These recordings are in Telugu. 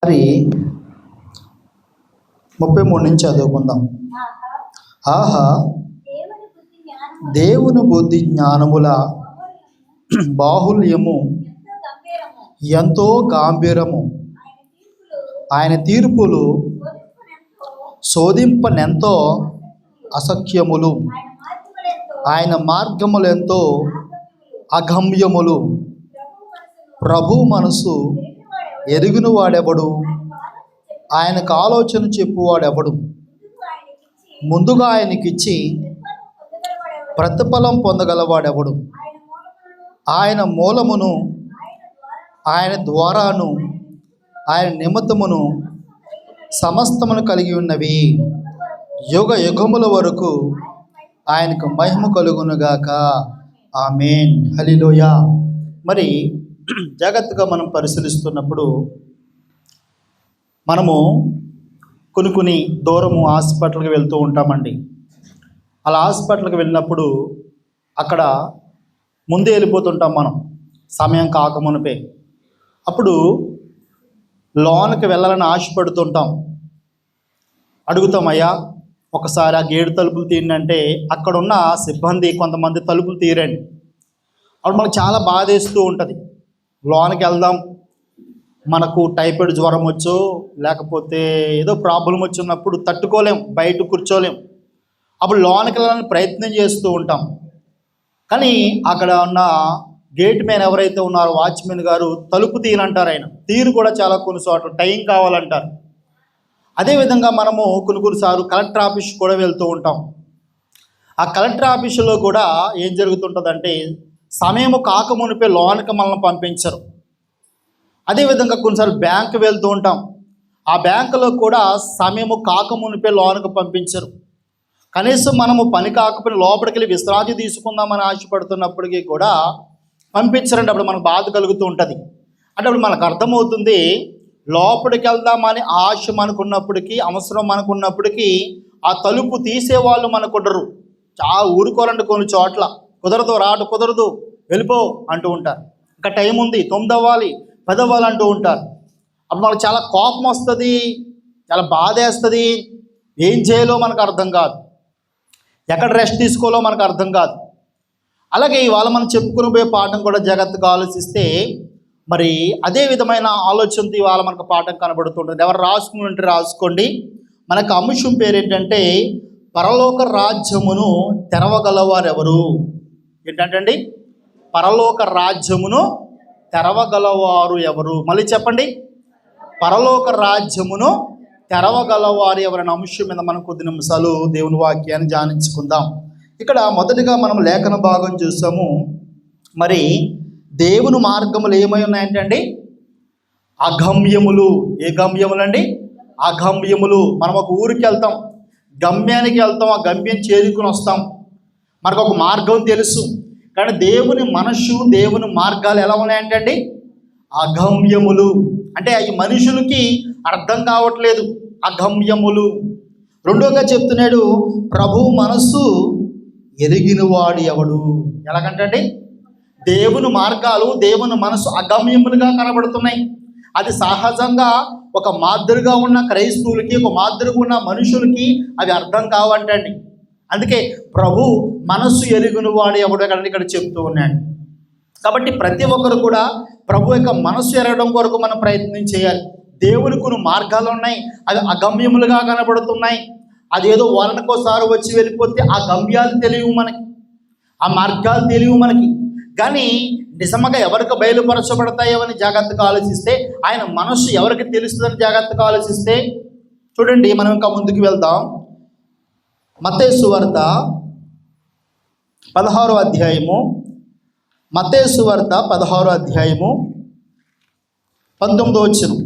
మరి 33 నుంచి చదువుకుందాం. ఆహా, దేవుని బుద్ధి జ్ఞానముల బాహుల్యము ఎంతో గాంభీరము, ఆయన తీర్పులు శోధింపనెంతో అసఖ్యములు, ఆయన మార్గములెంతో అగమ్యములు. ప్రభు మనసు ఎరిగిన వాడెవడు? ఆయనకు ఆలోచన చెప్పువాడెవడు? ముందుగా ఆయనకిచ్చి ప్రతిఫలం పొందగలవాడెవడు? ఆయన మూలమును, ఆయన ద్వారాను, ఆయన నిమిత్తమును సమస్తమును కలిగి ఉన్నవి. యుగ యుగముల వరకు ఆయనకు మహిమ కలుగునుగాక. ఆమేన్. హల్లెలూయా. మరి జాగ్రత్తగా మనం పరిశీలిస్తున్నప్పుడు మనము కొన్ని దూరము హాస్పిటల్కి వెళ్తూ ఉంటామండి. అలా హాస్పిటల్కి వెళ్ళినప్పుడు అక్కడ ముందే వెళ్ళిపోతుంటాం మనం, సమయం కాకమునిపే. అప్పుడు లోనికి వెళ్ళాలని ఆశపడుతుంటాం. అడుగుతాం, అయ్యా ఒకసారి ఆ గేటు తలుపులు తీయండి అంటే అక్కడున్న సిబ్బంది కొంతమంది తలుపులు తీరండి. అప్పుడు మనకు చాలా బాధేస్తూ ఉంటుంది. లోనికి వెళ్దాం, మనకు టైఫాయిడ్ జ్వరం వచ్చో లేకపోతే ఏదో ప్రాబ్లం వచ్చినప్పుడు తట్టుకోలేం, బయట కూర్చోలేం. అప్పుడు లోనికి వెళ్ళాలని ప్రయత్నం చేస్తూ ఉంటాం. కానీ అక్కడ ఉన్న గేట్ మ్యాన్ ఎవరైతే ఉన్నారో వాచ్మెన్ గారు తలుపు తీయనంటారు. ఆయన తీరు కూడా చాలా కొన్ని చోట్ల టైం కావాలంటారు. అదేవిధంగా మనము కొన్నిసార్లు కలెక్టర్ ఆఫీస్ కూడా వెళ్తూ ఉంటాం. ఆ కలెక్టర్ ఆఫీసులో కూడా ఏం జరుగుతుంటుందంటే సమయము కాకమునిపే లోనికి మనల్ని పంపించరు. అదేవిధంగా కొన్నిసార్లు బ్యాంకు వెళ్తూ ఉంటాం. ఆ బ్యాంకులో కూడా సమయము కాకమునిపే లోనికి పంపించరు. కనీసం మనము పని కాకపోయినా లోపలికి వెళ్ళి విశ్రాంతి తీసుకుందామని ఆశపడుతున్నప్పటికీ కూడా పంపించరండి. అప్పుడు మనకు బాధ కలుగుతూ ఉంటుంది. అంటే అప్పుడు మనకు అర్థమవుతుంది, లోపలికి వెళ్దామని ఆశ మనకున్నప్పటికీ, అవసరం మనకున్నప్పటికీ ఆ తలుపు తీసేవాళ్ళు మనకుండరు. చాలా ఊరుకోరండి. కొన్ని చోట్ల కుదరదు, రాటు కుదరదు, వెళ్ళిపో అంటూ ఉంటారు. ఇంకా టైం ఉంది, 9 అవ్వాలి, 10 అవ్వాలి అంటూ ఉంటారు. అప్పుడు మనకు చాలా కోపం వస్తుంది, చాలా బాధ వేస్తుంది. ఏం చేయాలో మనకు అర్థం కాదు, ఎక్కడ రెస్ట్ తీసుకోవాలో మనకు అర్థం కాదు. అలాగే ఇవాళ మనం చెప్పుకుని పోయే పాఠం కూడా జాగ్రత్తగా ఆలోచిస్తే మరి అదే విధమైన ఆలోచనతో ఇవాళ మనకు పాఠం కనబడుతుంటుంది. ఎవరు రాసుకుంటే రాసుకోండి. మనకు అంశం పేరు ఏంటంటే పరలోక రాజ్యమును తెరవగలవారు ఎవరు? ఏంటంటే పరలోక రాజ్యమును తెరవగలవారు ఎవరు? మళ్ళీ చెప్పండి. పరలోక రాజ్యమును తెరవగలవారు ఎవరైనా అంశం మీద మనం కొద్ది నిమిషాలు దేవుని వాక్యాన్ని ధ్యానించుకుందాం. ఇక్కడ మొదటిగా మనం లేఖన భాగం చూసాము. మరి దేవుని మార్గములు ఏమై ఉన్నాయంటే అగమ్యములు. ఏ గమ్యములు అండి? అగమ్యములు. మనం ఒక ఊరికి వెళ్తాం, గమ్యానికి వెళ్తాం, ఆ గమ్యం చేరుకుని వస్తాం. మనకు ఒక మార్గం తెలుసు. కానీ దేవుని మనస్సు, దేవుని మార్గాలు ఎలా ఉన్నాయంటే అగమ్యములు. అంటే అవి మనుషులకి అర్థం కావట్లేదు, అగమ్యములు. రెండోగా చెప్తున్నాడు, ప్రభు మనస్సు ఎరిగిన వాడు ఎవడు? ఎలాగంటే దేవుని మార్గాలు, దేవుని మనసు అగమ్యములుగా కనబడుతున్నాయి. అది సహజంగా ఒక మాదిరిగా ఉన్న క్రైస్తవులకి, ఒక మాదిరిగా ఉన్న మనుషులకి అవి అర్థం కావంటండి. అందుకే ప్రభు మనస్సు ఎరిగిన వాడు ఎవడు ఇక్కడ చెప్తూ ఉన్నాడు. కాబట్టి ప్రతి ఒక్కరు కూడా ప్రభు యొక్క మనస్సు ఎరగడం కొరకు మనం ప్రయత్నం చేయాలి. దేవుని కొన్ని మార్గాలు ఉన్నాయి, అవి అగమ్యములుగా కనబడుతున్నాయి. అదేదో వారానికోసారి వచ్చి వెళ్ళిపోతే ఆ గమ్యాలు తెలియవు మనకి, ఆ మార్గాలు తెలియవు మనకి. కానీ నిజంగా ఎవరికి బయలుపరచబడతాయో జాగ్రత్తగా ఆలోచిస్తే, ఆయన మనస్సు ఎవరికి తెలుస్తుందని జాగ్రత్తగా ఆలోచిస్తే, చూడండి మనం ఇంకా ముందుకు వెళ్దాం. మత్తయి సువార్త 16వ అధ్యాయము, మత్తయి సువార్త 16వ అధ్యాయము 19వ వచనం.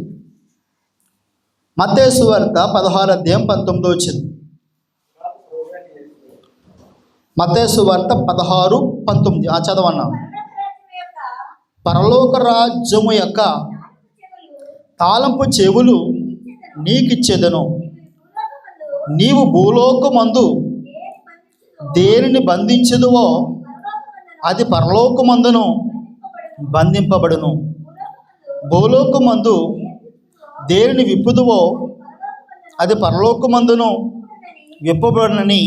మత్తయి సువార్త 16వ అధ్యాయం 19వ వచనం. మత్తయి సువార్త 16:19 చదవన్నా. పరలోక రాజ్యము యొక్క తాళంపు చెవులు నీకిచ్చేదను. నీవు భూలోకమందు దేనిని బంధించదువో అది పరలోకమందును బంధింపబడును. భూలోకమందు దేనిని విప్పుదువో అది పరలోకమందును విప్పబడునని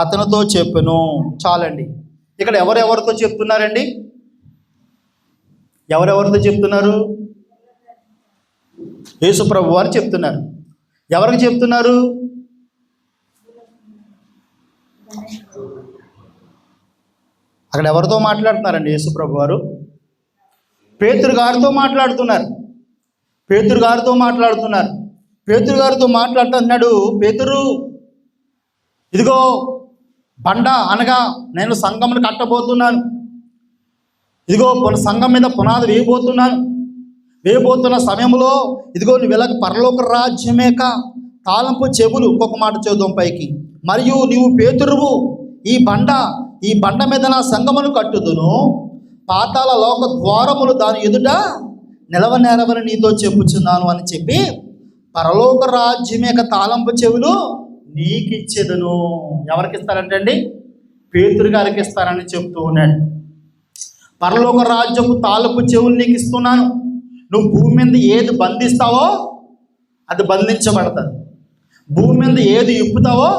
అతనితో చెప్పెను. చాలండి. ఇక్కడ ఎవరెవరితో చెప్తున్నారండి? ఎవరెవరితో చెప్తున్నారు? యేసు ప్రభు వారు చెప్తున్నారు. ఎవరికి చెప్తున్నారు? అక్కడ ఎవరితో మాట్లాడుతున్నారండి? యేసు ప్రభు వారు పేతురు గారితో మాట్లాడుతున్నారు. పేతురు గారితో మాట్లాడుతున్నాడు. పేతురు, ఇదిగో బండ అనగా నేను సంఘమును కట్టబోతున్నాను. ఇదిగో సంఘం మీద పునాది వేయబోతున్న సమయంలో ఇదిగో నువ్వు ఇలా పరలోక రాజ్యమేక తాళంపు చెవులు. ఇంకొక మాట చదువుదాం పైకి. మరియు నీవు పేతురువు, ఈ బండ మీద నా సంఘమును కట్టుదును, పాతాళ లోక ద్వారములు దాని ఎదుట నిలవనేరవని నీతో చెప్పుచున్నాను అని చెప్పి పరలోక రాజ్యమేక తాళంపు చెవులు నీకు ఇచ్చేదను. ఎవరికి ఇస్తారంటండి? పేతురు గారికి ఇస్తారని చెప్తూ ఉన్నాడు. పరలోక రాజ్యపు తాళపు చెవులు నీకు ఇస్తున్నాను. నువ్వు భూమి మీద ఏది బంధిస్తావో అది బంధించబడుతుంది. భూమి మీద ఏది ఇప్పుతావో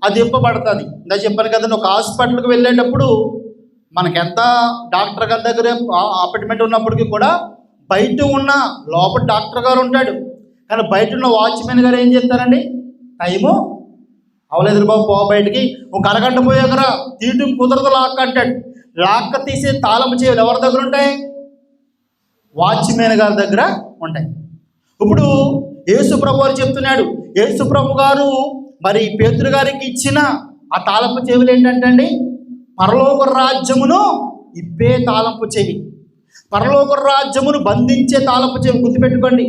అది ఇప్పబడుతుంది. ఇంకా చెప్పాను కదండి, ఒక హాస్పిటల్కి వెళ్ళేటప్పుడు మనకెంత డాక్టర్ గారి దగ్గర అపాయింట్మెంట్ ఉన్నప్పటికీ కూడా బయట ఉన్న లోపల డాక్టర్ గారు ఉంటాడు, కానీ బయట ఉన్న వాచ్మెన్ గారు ఏం చేస్తారండి? టైము అవలేదు బాబు, పో బయటికి, ఒక అరగంట పోయేకరా, తీయటం కుదరదు, లాక్క అంటాడు. లాక్క తీసే తాళం చేయాలి ఎవరి దగ్గర ఉంటాయి? వాచ్మెన్ గారి దగ్గర ఉంటాయి. ఇప్పుడు యేసు ప్రభు వారు చెప్తున్నాడు. యేసు ప్రభు గారు మరి పేతురు గారికి ఇచ్చిన ఆ తాళపు చెవులు ఏంటంటే పరలోక రాజ్యమును ఇప్పే తాళపు చెవి, పరలోక రాజ్యమును బంధించే తాళపు చెవి. గుర్తుపెట్టుకోండి,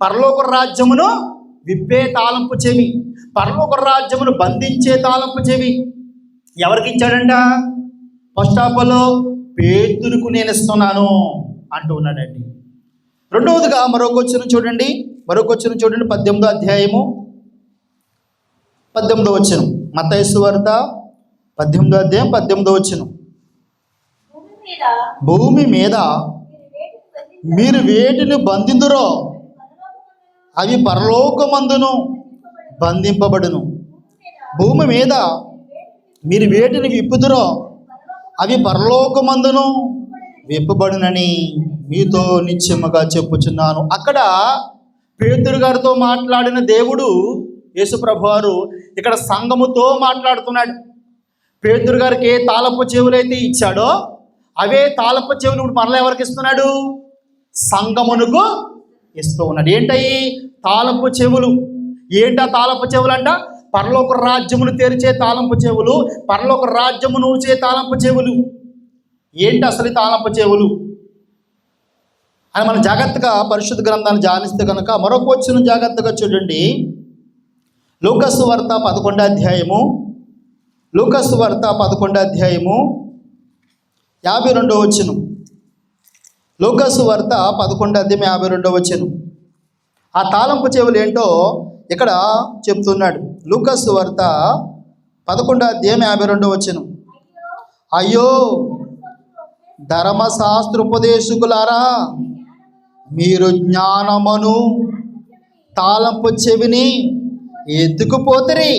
పరలోక రాజ్యమును విప్పే తాళంపు చెవి, పరలోక రాజ్యమును బంధించే తాళంపు చెవి ఎవరికి ఇచ్చాడంట? ఫస్ట్ ఆఫ్ ఆల్ పేతురుకు నేను ఇస్తున్నాను అంటూ ఉన్నాడండి. రెండవదిగా మరొక వచనం చూడండి. 18వ అధ్యాయము 18వ వచనం. మత్తయి సువార్త 18వ అధ్యాయం 18వ వచనం. భూమి మీద మీరు వేటిని బంధిందురో అవి పరలోకమందును బంధింపబడును. భూమి మీద మీరు వేటిని విప్పుదురో అవి పరలోకమందును విప్పబడునని మీతో నిశ్చయముగా చెప్పుచున్నాను. అక్కడ పేతురు గారితో మాట్లాడిన దేవుడు యేసు ప్రభువారు ఇక్కడ సంఘముతో మాట్లాడుతున్నాడు. పేతురు గారికి ఏ తాళపు చెవులైతే ఇచ్చాడో అవే తాళపు చెవులు ఇప్పుడు మరలా ఎవరికి ఇస్తున్నాడు? సంఘమునకు ఇస్తూ ఉన్నాడు. ఏంటయి తాళపు చెవులు? ఏంటా తాళపు చెవులు అంట? పరలోక రాజ్యమును తెరిచే తాళంపు చెవులు, పరలోక రాజ్యమును ఊచే తాళంపు చెవులు. ఏంటి అసలు తాళంపు చెవులు అని మనం జాగ్రత్తగా పరిశుద్ధ గ్రంథాన్ని ధ్యానిస్తే కనుక మరొక వచనం జాగ్రత్తగా చూడండి. లూకాసు వార్త 11వ అధ్యాయము, లూకాసు వార్త 11వ అధ్యాయము 52వ వచనం. లూకాసు వార్త 11వ అధ్యాయం 52వ వచనం. ఆ తాళంపు చెవులు ఏంటో ఇక్కడ చెప్తున్నాడు. లూకాసు వార్త 11వ అధ్యాయం 52వ వచనం. అయ్యో ధర్మశాస్త్రోపదేశకులారా, మీరు జ్ఞానమును తాళంపు చెవిని ఎత్తుకుపోతిరి,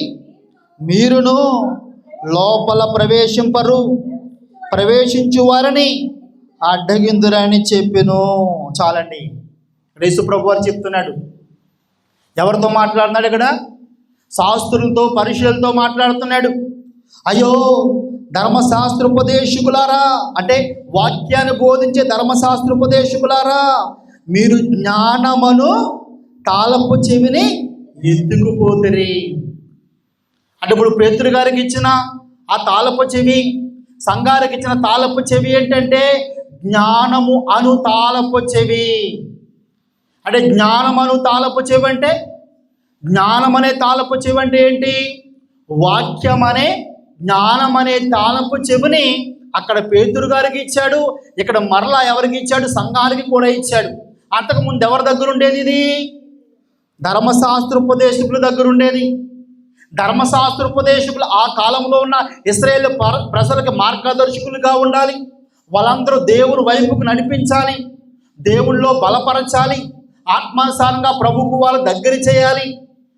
మీరును లోపల ప్రవేశించు వారిని అడ్డగిందురని చెప్పెను. చాలండి. యేసు ప్రభు వారు చెప్తున్నాడు. ఎవరితో మాట్లాడుతున్నాడు ఇక్కడ? శాస్త్రులతో, పరిశీలతో మాట్లాడుతున్నాడు. అయ్యో ధర్మశాస్త్రోపదేశకులారా, అంటే వాక్యాన్ని బోధించే ధర్మశాస్త్రోపదేశకులారా, మీరు జ్ఞానమును తాళపు చెవిని ఎత్తుకుపోతిరి. అంటే ఇప్పుడు పేతురు గారికి ఇచ్చిన ఆ తాళపు చెవి, సంఘానికి ఇచ్చిన తాళపు చెవి ఏంటంటే జ్ఞానము అను తాళపు చెవి. అంటే జ్ఞానం అను తాళపు చెవి అంటే, జ్ఞానం అనే తాళపు చెవి అంటే ఏంటి? వాక్యం అనే జ్ఞానం అనే తాళపు చెవిని అక్కడ పేతురు గారికి ఇచ్చాడు. ఇక్కడ మరలా ఎవరికి ఇచ్చాడు? సంఘానికి కూడా ఇచ్చాడు. అంతకుముందు ఎవరి దగ్గర ఉండేది? ఇది ధర్మశాస్త్రోపదేశకుల దగ్గర ఉండేది. ధర్మశాస్త్రోపదేశకులు ఆ కాలంలో ఉన్న ఇశ్రాయేలు ప్రజలకు మార్గదర్శకులుగా ఉండాలి. వాళ్ళందరూ దేవుని వైపుకు నడిపించాలి, దేవుళ్ళో బలపరచాలి. ఆత్మానుసారంగా ప్రభువుకు వాళ్ళు దగ్గర చేయాలి.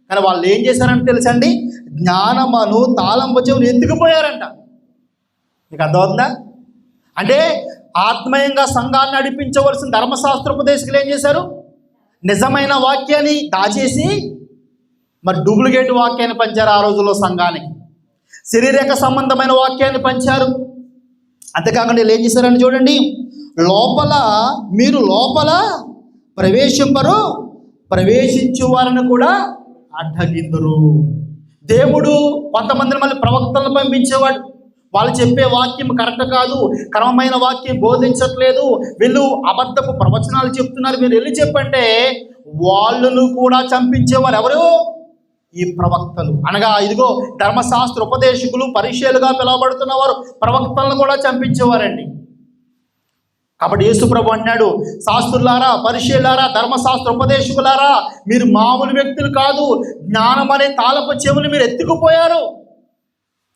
కానీ వాళ్ళు ఏం చేశారంటే తెలుసండి, జ్ఞానమను తాళంపు చెవులు ఎత్తుకుపోయారంట. మీకు అర్థమవుతుందా? అంటే ఆత్మీయంగా సంఘాన్ని నడిపించవలసిన ధర్మశాస్త్రోపదేశకులు ఏం చేశారు? నిజమైన వాక్యాన్ని దాచేసి మరి డూప్లికేట్ వాక్యాన్ని పంచారు. ఆ రోజుల్లో సంఘానికి శరీరక సంబంధమైన వాక్యాన్ని పంచారు. అంతేకాకుండా వీళ్ళు ఏం చేశారని చూడండి, మీరు లోపల ప్రవేశింపరు, ప్రవేశించు వారిని కూడా అడ్డగిందురు. దేవుడు కొంతమందిని మళ్ళీ ప్రవక్తలను పంపించేవాడు. వాళ్ళు చెప్పే వాక్యం కరెక్ట్ కాదు, క్రమమైన వాక్యం బోధించట్లేదు, వీళ్ళు అబద్ధపు ప్రవచనాలు చెప్తున్నారు, మీరు వెళ్ళి చెప్పంటే వాళ్ళను కూడా చంపించేవారు. ఎవరు? ఈ ప్రవక్తలు. అనగా ఇదిగో ధర్మశాస్త్ర ఉపదేశకులు, పరిచయులుగా పిలువబడుతున్న వారు ప్రవక్తలను కూడా చంపించేవారండి. కాబట్టి యేసు ప్రభు అన్నాడు, శాస్త్రులారా, పరిచయులారా, ధర్మశాస్త్ర ఉపదేశకులారా, మీరు మామూలు వ్యక్తులు కాదు, జ్ఞానం అనే తాళపు చెవులు మీరు ఎత్తుకుపోయారు.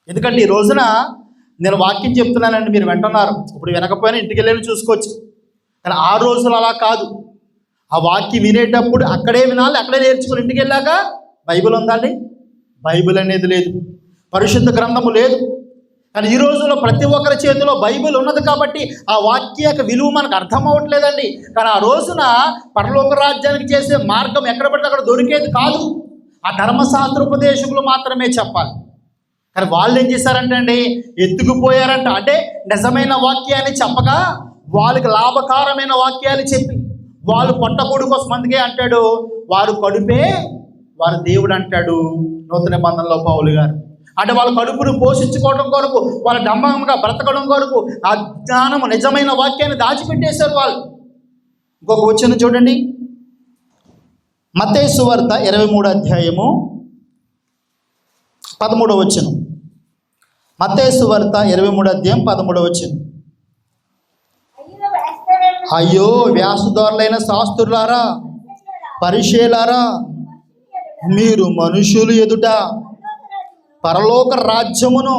ఎందుకంటే ఈ రోజున నేను వాక్యం చెప్తున్నానండి, మీరు వింటున్నారు, ఇప్పుడు వినకపోయినా ఇంటికి వెళ్ళి చూసుకోవచ్చు. కానీ ఆ రోజులు అలా కాదు. ఆ వాక్యం వినేటప్పుడు అక్కడే వినాలి, అక్కడే నేర్చుకుని ఇంటికి వెళ్ళాక బైబిల్ ఉందండి, బైబిల్ అనేది లేదు, పరిశుద్ధ గ్రంథము లేదు. కానీ ఈ రోజుల్లో ప్రతి ఒక్కరి చేతిలో బైబిల్ ఉన్నది కాబట్టి ఆ వాక్య యొక్క విలువ మనకు అర్థం అవ్వట్లేదండి. కానీ ఆ రోజున పరలోక రాజ్యానికి చేసే మార్గం ఎక్కడ పడితే అక్కడ దొరికేది కాదు, ఆ ధర్మశాస్త్ర ఉపదేశకులు మాత్రమే చెప్పాలి. కానీ వాళ్ళు ఏం చేశారంటే అండి, ఎత్తుకుపోయారంట. అంటే నిజమైన వాక్యాన్ని చెప్పగా వాళ్ళకి లాభకారమైన వాక్యాలు చెప్పి వాళ్ళు పొట్టకూడు కోసం. అందుకే అంటాడు, వారు కడుపే వారు దేవుడు అంటాడు నూతన నిబంధనలో పౌలు గారు. అంటే వాళ్ళ కడుపును పోషించుకోవడం కొరకు, వాళ్ళ డంబంగా బ్రతకడం కొరకు ఆ జ్ఞానము నిజమైన వాక్యాన్ని దాచిపెట్టేశారు వాళ్ళు. ఇంకొక వచనం చూడండి, మత్తయి సువార్త 23వ అధ్యాయము 13వ వచనం. మత్తయి సువార్త 23వ అధ్యాయం 13వ వచనం. అయ్యో వ్యాసుదారులైన శాస్త్రులారా, పరిచయులారా, మీరు మనుషులు ఎదుట పరలోక రాజ్యమును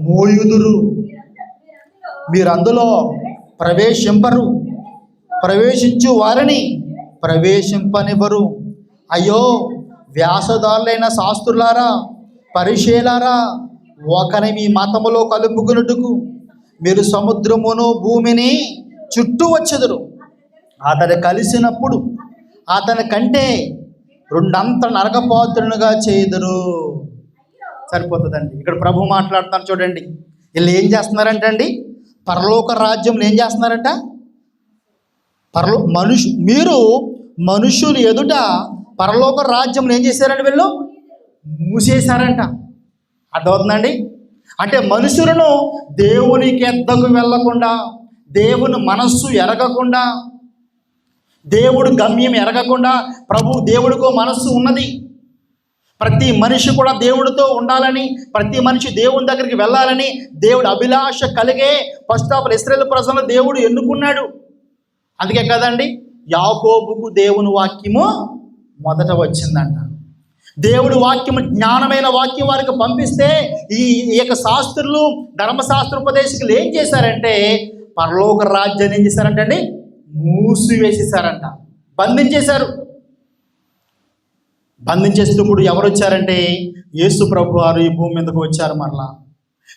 మోయుదురు, మీరు అందులో ప్రవేశింపరు, ప్రవేశించు వారిని ప్రవేశింపనివ్వరు. అయ్యో వ్యాసదారులైన శాస్త్రులారా, పరిచయులారా, ఒకని మీ మతములో కలుపుకున్నట్టుకు మీరు సముద్రమును భూమిని చుట్టూ వచ్చెదరు. అతను కలిసినప్పుడు అతని కంటే రెండంత నరకపాత్రునిగా చేయుదురు. సరిపోతుందండి. ఇక్కడ ప్రభు మాట్లాడుతాను చూడండి. వీళ్ళు ఏం చేస్తున్నారంట అండి, పరలోక రాజ్యంలో ఏం చేస్తున్నారంట, మీరు మనుషులు ఎదుట పరలోక రాజ్యంలో ఏం చేశారండి, వీళ్ళు మూసేశారంట. అర్థమవుతుందండి? అంటే మనుషులను దేవునికి ఎద్దకు వెళ్ళకుండా, దేవుని మనస్సు ఎరగకుండా, దేవుడు గమ్యం ఎరగకుండా, దేవుడికో మనస్సు ఉన్నది, ప్రతి మనిషి కూడా దేవుడితో ఉండాలని, ప్రతి మనిషి దేవుని దగ్గరికి వెళ్ళాలని దేవుడు అభిలాష కలిగే ఫస్ట్ ఆఫ్ ఆల్ ఇశ్రాయేలు ప్రజలను దేవుడు ఎన్నుకున్నాడు. అందుకే కదండి యాకోబుకు దేవుని వాక్యము మొదట వచ్చిందంట. దేవుడి వాక్యము జ్ఞానమైన వాక్యం వారికి పంపిస్తే ఈ యొక్క శాస్త్రులు, ధర్మశాస్త్రోపదేశకులు ఏం చేశారంటే పరలోక రాజ్యాన్ని ఏం చేశారంటే అండి, మూసివేసేసారంట, బంధించేశారు. బంధించేసినప్పుడు ఎవరు వచ్చారంటే యేసు ప్రభు వారు ఈ భూమి మీదకు వచ్చారు. మరలా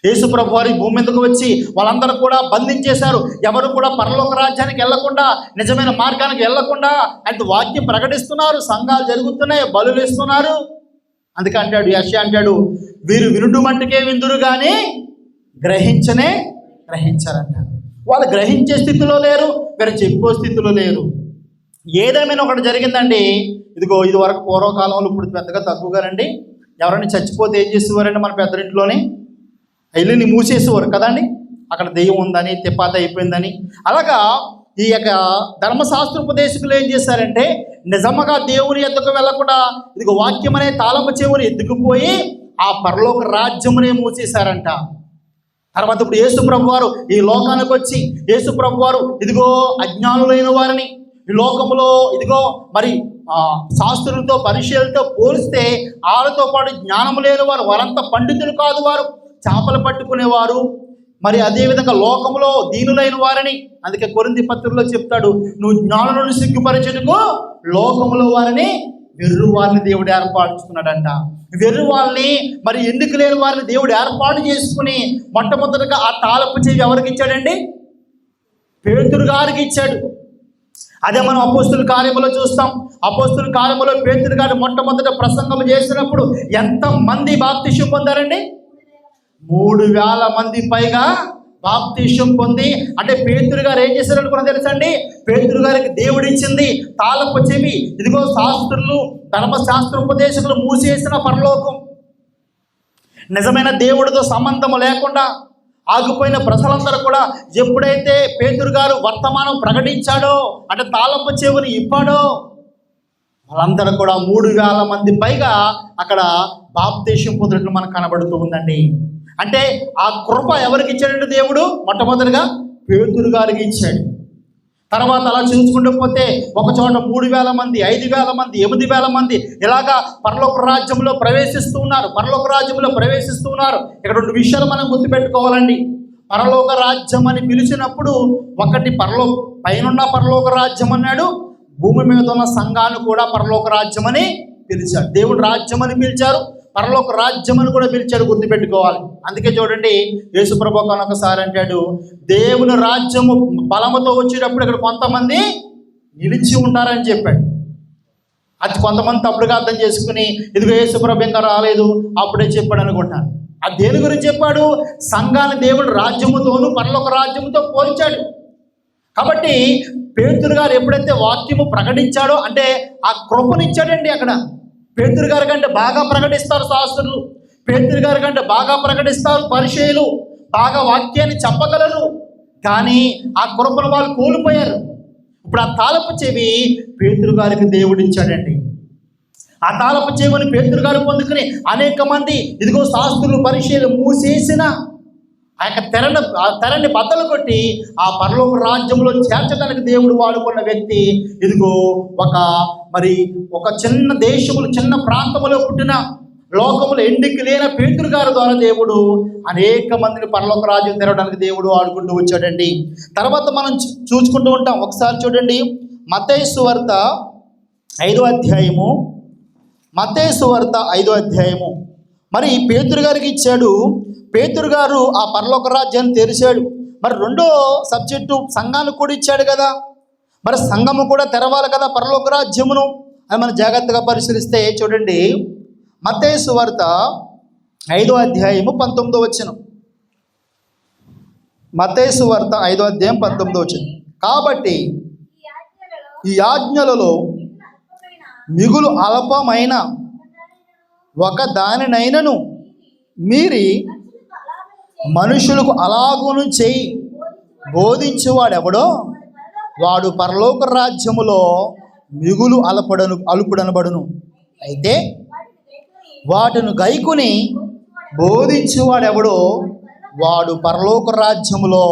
యేసు ప్రభు వారు ఈ భూమి మీదకు వచ్చి వాళ్ళందరూ కూడా బంధించేశారు. ఎవరు కూడా పరలోక రాజ్యానికి వెళ్లకుండా, నిజమైన మార్గానికి వెళ్లకుండా అంటే వాక్యం ప్రకటిస్తున్నారు, సంఘాలు జరుగుతున్నాయి, బలులు ఇస్తున్నారు. అందుకే అంటాడు యెషయా అంటాడు, వీరు వినుడు మట్టుకే విందురు కానీ గ్రహించారంట. వాళ్ళు గ్రహించే స్థితిలో లేరు, వీరు చెప్పే స్థితిలో లేరు. ఏదేమైనా ఒకటి జరిగిందండి. ఇదిగో ఇది వరకు పూర్వకాలంలో, ఇప్పుడు పెద్దగా తక్కువగానండి, ఎవరైనా చచ్చిపోతే ఏం చేసేవారండి, మన పెద్దరింట్లోనే ఇల్లుని మూసేసేవారు కదండి, అక్కడ దెయ్యం ఉందని, తిప్పాత అయిపోయిందని. అలాగా ఈ యొక్క ధర్మశాస్త్రోపదేశకులు ఏం చేశారంటే నిజంగా దేవుని ఎద్దుకు వెళ్ళకుండా ఇదిగో వాక్యం అనే తాళము చెవుని ఎత్తుకుపోయి ఆ పరలోక రాజ్యమునే మూసేశారంట. తర్వాత ఇప్పుడు యేసు ప్రభు వారు ఈ లోకానికి వచ్చి, యేసు ప్రభు వారు ఇదిగో అజ్ఞానులైన వారిని ఈ లోకంలో ఇదిగో మరి శాస్త్రులతో పరిచయాలతో పోలిస్తే వాళ్ళతో పాటు జ్ఞానం లేని వారు, వారంతా పండితులు కాదు, వారు చేపలు పట్టుకునేవారు. మరి అదేవిధంగా లోకంలో దీనులైన వారిని అందుకే కొరింథీ పత్రికలో చెప్తాడు, నువ్వు జ్ఞానులను సిగ్గుపరచుటకు లోకములో వారిని వెర్రి వారిని దేవుడు ఏర్పరచుకున్నాడంట. వెర్రి వాళ్ళని, మరి ఎన్నిక లేని వారిని దేవుడు ఏర్పాటు చేసుకుని మొట్టమొదటిగా ఆ తాళపు చెవి ఎవరికి ఇచ్చాడండి? పేతురు గారికి ఇచ్చాడు. అదే మనం అపోస్తుల కార్యములో చూస్తాం. అపోస్తుల కార్యములో పేతురు గారు మొట్టమొదట ప్రసంగం చేసినప్పుడు ఎంతమంది బాప్తిష్యం పొందారండి? 3,000 మంది పైగా బాప్తిష్యం పొంది, అంటే పేతురు గారు ఏం చేశారు అనుకున్నా తెలుసండి? పేతురు గారికి దేవుడు ఇచ్చింది తాళపు చెవి. ఇదిగో శాస్త్రులు, ధర్మశాస్త్రోపదేశకులు మూసేసిన పరలోకం, నిజమైన దేవుడితో సంబంధం లేకుండా ఆగిపోయిన ప్రజలందరూ కూడా ఎప్పుడైతే పేతురు గారు వర్తమానం ప్రకటించాడో, అంటే తాళపు చెవిని ఇప్పాడో, వాళ్ళందరూ కూడా 3,000 మంది పైగా అక్కడ బాప్తిష్యం పొందినట్లు మనకు కనబడుతూ ఉందండి. అంటే ఆ కృప ఎవరికి ఇచ్చాడంటే దేవుడు? మొట్టమొదటిగా పేతురు గారికి ఇచ్చాడు. తర్వాత అలా చూసుకుంటూ పోతే ఒక చోట 3,000 మంది, 5,000 మంది, 8,000 మంది ఇలాగా పరలోక రాజ్యంలో ప్రవేశిస్తూ ఉన్నారు. పరలోక రాజ్యంలో ప్రవేశిస్తూ ఉన్నారు. ఇక్కడ 2 విషయాలు మనం గుర్తుపెట్టుకోవాలండి. పరలోక రాజ్యం అని పిలిచినప్పుడు ఒకటి పైనున్న పరలోక రాజ్యం అన్నాడు, భూమి మీద ఉన్న సంఘాన్ని కూడా పరలోక రాజ్యం అని పిలిచాడు. దేవుడు రాజ్యం అని పిలిచారు, పరలోక రాజ్యం అని కూడా పిలిచాడు, గుర్తుపెట్టుకోవాలి. అందుకే చూడండి, యేసుప్రభు ఒకసారి అంటాడు, దేవుని రాజ్యము బలముతో వచ్చేటప్పుడు ఇక్కడ కొంతమంది నిలిచి ఉంటారని చెప్పాడు. అది కొంతమంది తప్పుడుగా అర్థం చేసుకుని ఇదిగో యేసుప్రభు ఇంకా రాలేదు అప్పుడే చెప్పాడు అనుకుంటాను. అది దేని గురించి చెప్పాడు? సంఘాన్ని దేవుడు రాజ్యముతోను పరలోక రాజ్యముతో పోల్చాడు. కాబట్టి పేతురు గారు ఎప్పుడైతే వాక్యము ప్రకటించాడో, అంటే ఆ కృపనిచ్చాడండి. అక్కడ పేతురు గారి కంటే బాగా ప్రకటిస్తారు శాస్త్రులు, పేతురు గారి కంటే బాగా ప్రకటిస్తారు పరిచయులు, బాగా వాక్యాన్ని చెప్పగలరు. కానీ ఆ కృపను వాళ్ళు కోల్పోయారు. ఇప్పుడు ఆ తాళపు చెవి పేతురు గారికి దేవుడు ఇచ్చాడండి. ఆ తాళపు చెవిని పేతురు గారు పొందుకుని అనేక మంది ఇదిగో శాస్త్రులు పరిచయులు మూసేసిన ఆ యొక్క తెరని బద్దలు కొట్టి ఆ పరలోక రాజ్యంలో చేర్చడానికి దేవుడు వాడుకున్న వ్యక్తి ఇదిగో ఒక చిన్న దేశములు, చిన్న ప్రాంతములో పుట్టిన, లోకములు ఎండికి లేని పేతురు గారి ద్వారా దేవుడు అనేక మందిని పరలోక రాజ్యం తెరవడానికి దేవుడు ఆడుకుంటూ వచ్చాడండి. తర్వాత మనం చూసుకుంటూ ఉంటాం. ఒకసారి చూడండి, మత్తయి సువార్త 5వ అధ్యాయము. మత్తయి సువార్త 5వ అధ్యాయము. మరి పేతురు గారికి ఇచ్చాడు. పేతురు గారు ఆ పరలోక రాజ్యాన్ని తెరిచాడు. మరి రెండో సబ్జెక్టు సంఘానికి కూడా ఇచ్చాడు కదా. మరి సంఘము కూడా తెరవాలి కదా పరలోక రాజ్యమును. అని మనం జాగ్రత్తగా పరిశీలిస్తే చూడండి, మత్తయి సువార్త 5వ అధ్యాయము 19వ వచనం. మత్తయి సువార్త 5వ అధ్యాయం 19వ వచనం. కాబట్టి ఈ ఆజ్ఞలలో మిగులు అల్పమైన ఒక దానినైనను మీరి మనుషులకు అలాగును చేయి బోధించువాడెవడో వాడు పరలోక రాజ్యములో మిగులు అలుపుడనబడును. అయితే వాటిని గైకుని బోధించువాడెవడో వాడు పరలోక రాజ్యములో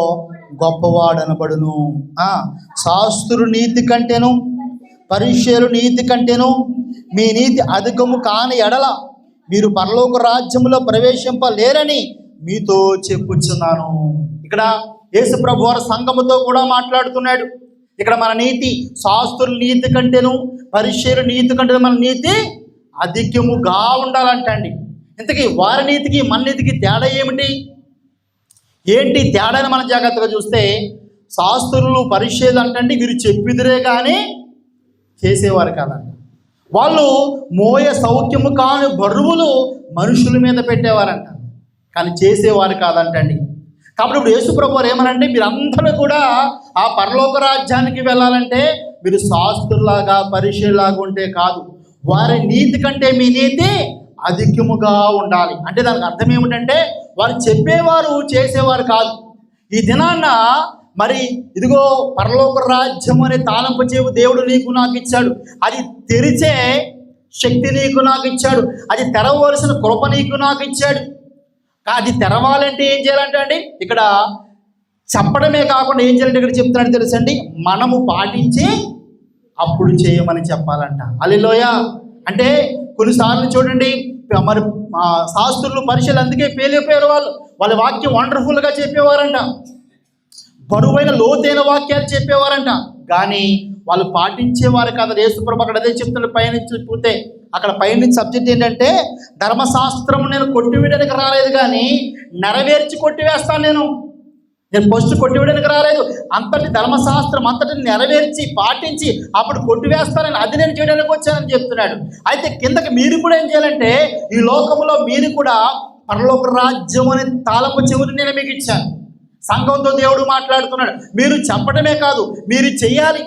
గొప్పవాడనబడును. శాస్త్రుల నీతి కంటేను పరిచయుల నీతి కంటేను మీ నీతి అధికము కాని ఎడల మీరు పరలోక రాజ్యములో ప్రవేశింపలేరని మీతో చెప్పుచున్నాను. ఇక్కడ యేసు ప్రభు వారు సంఘముతో కూడా మాట్లాడుతున్నాడు. ఇక్కడ మన నీతి శాస్త్రుల నీతి కంటేను పరిచయుల నీతి కంటేను మన నీతి అధికముగా ఉండాలంటండి. ఇంతకీ వారి నీతికి మన నీతికి తేడా ఏమిటి? ఏంటి తేడాని మనం జాగ్రత్తగా చూస్తే, శాస్త్రులు పరిచయులు అంటండి వీరు చెప్పిదిరే కానీ చేసేవారు కాదంట. వాళ్ళు మోయ సౌఖ్యము కాని బరువులు మనుషుల మీద పెట్టేవారంట, కానీ చేసేవారు కాదంటండి. కాబట్టి ఇప్పుడు యేసుప్రభు వారు ఏమనంటే, మీరందరూ కూడా ఆ పరలోక రాజ్యానికి వెళ్ళాలంటే మీరు శాస్త్రులాగా పరిచయులాగా ఉంటే కాదు, వారి నీతి కంటే మీ నీతి అధికముగా ఉండాలి. అంటే దానికి అర్థం ఏమిటంటే, వారు చెప్పేవారు చేసేవారు కాదు. ఈ దినాన్న మరి ఇదిగో పరలోక రాజ్యం అనే తాళంపు చెవి దేవుడు నీకు నాకు ఇచ్చాడు. అది తెరిచే శక్తి నీకు నాకు ఇచ్చాడు. అది తెరవలసిన కృప నీకు నాకు ఇచ్చాడు. అది తెరవాలంటే ఏం చేయాలంటే అండి, ఇక్కడ చెప్పడమే కాకుండా ఏం చేయాలంటే ఇక్కడ చెప్తున్నాడు తెలుసండి, మనము పాటించి అప్పుడు చేయమని చెప్పాలంట. హల్లెలూయా. అంటే కొన్నిసార్లు చూడండి, మరి శాస్త్రులు పరిచయులు అందుకే పేలిపోయారు. వాళ్ళ వాక్యం వండర్ఫుల్గా చెప్పేవారంట, బరువైన లోతైన వాక్యాలు చెప్పేవారంట, కానీ వాళ్ళు పాటించేవారు కదా. యేసుప్రభు అక్కడ అదే చెప్తున్నాడు. పైనుంచి పోతే అక్కడ పైనుంచి సబ్జెక్ట్ ఏంటంటే, ధర్మశాస్త్రం నేను కొట్టివేయడానికి రాలేదు, కానీ నెరవేర్చి కొట్టివేస్తాను. నేను ఫస్ట్ కొట్టివేయడానికి రాలేదు, అంతటి ధర్మశాస్త్రం అంతటిని నెరవేర్చి పాటించి అప్పుడు కొట్టివేస్తానని, అది నేను చేయడానికి వచ్చానని చెప్తున్నాడు. అయితే కిందకి మీరు కూడా ఏం చేయాలంటే, ఈ లోకంలో మీరు కూడా పరలోక రాజ్యం అనే తాళపు చెవులు నేను మీకు ఇచ్చాను. సంఘంతో దేవుడు మాట్లాడుతున్నాడు. మీరు చెప్పడమే కాదు, మీరు చెయ్యాలి.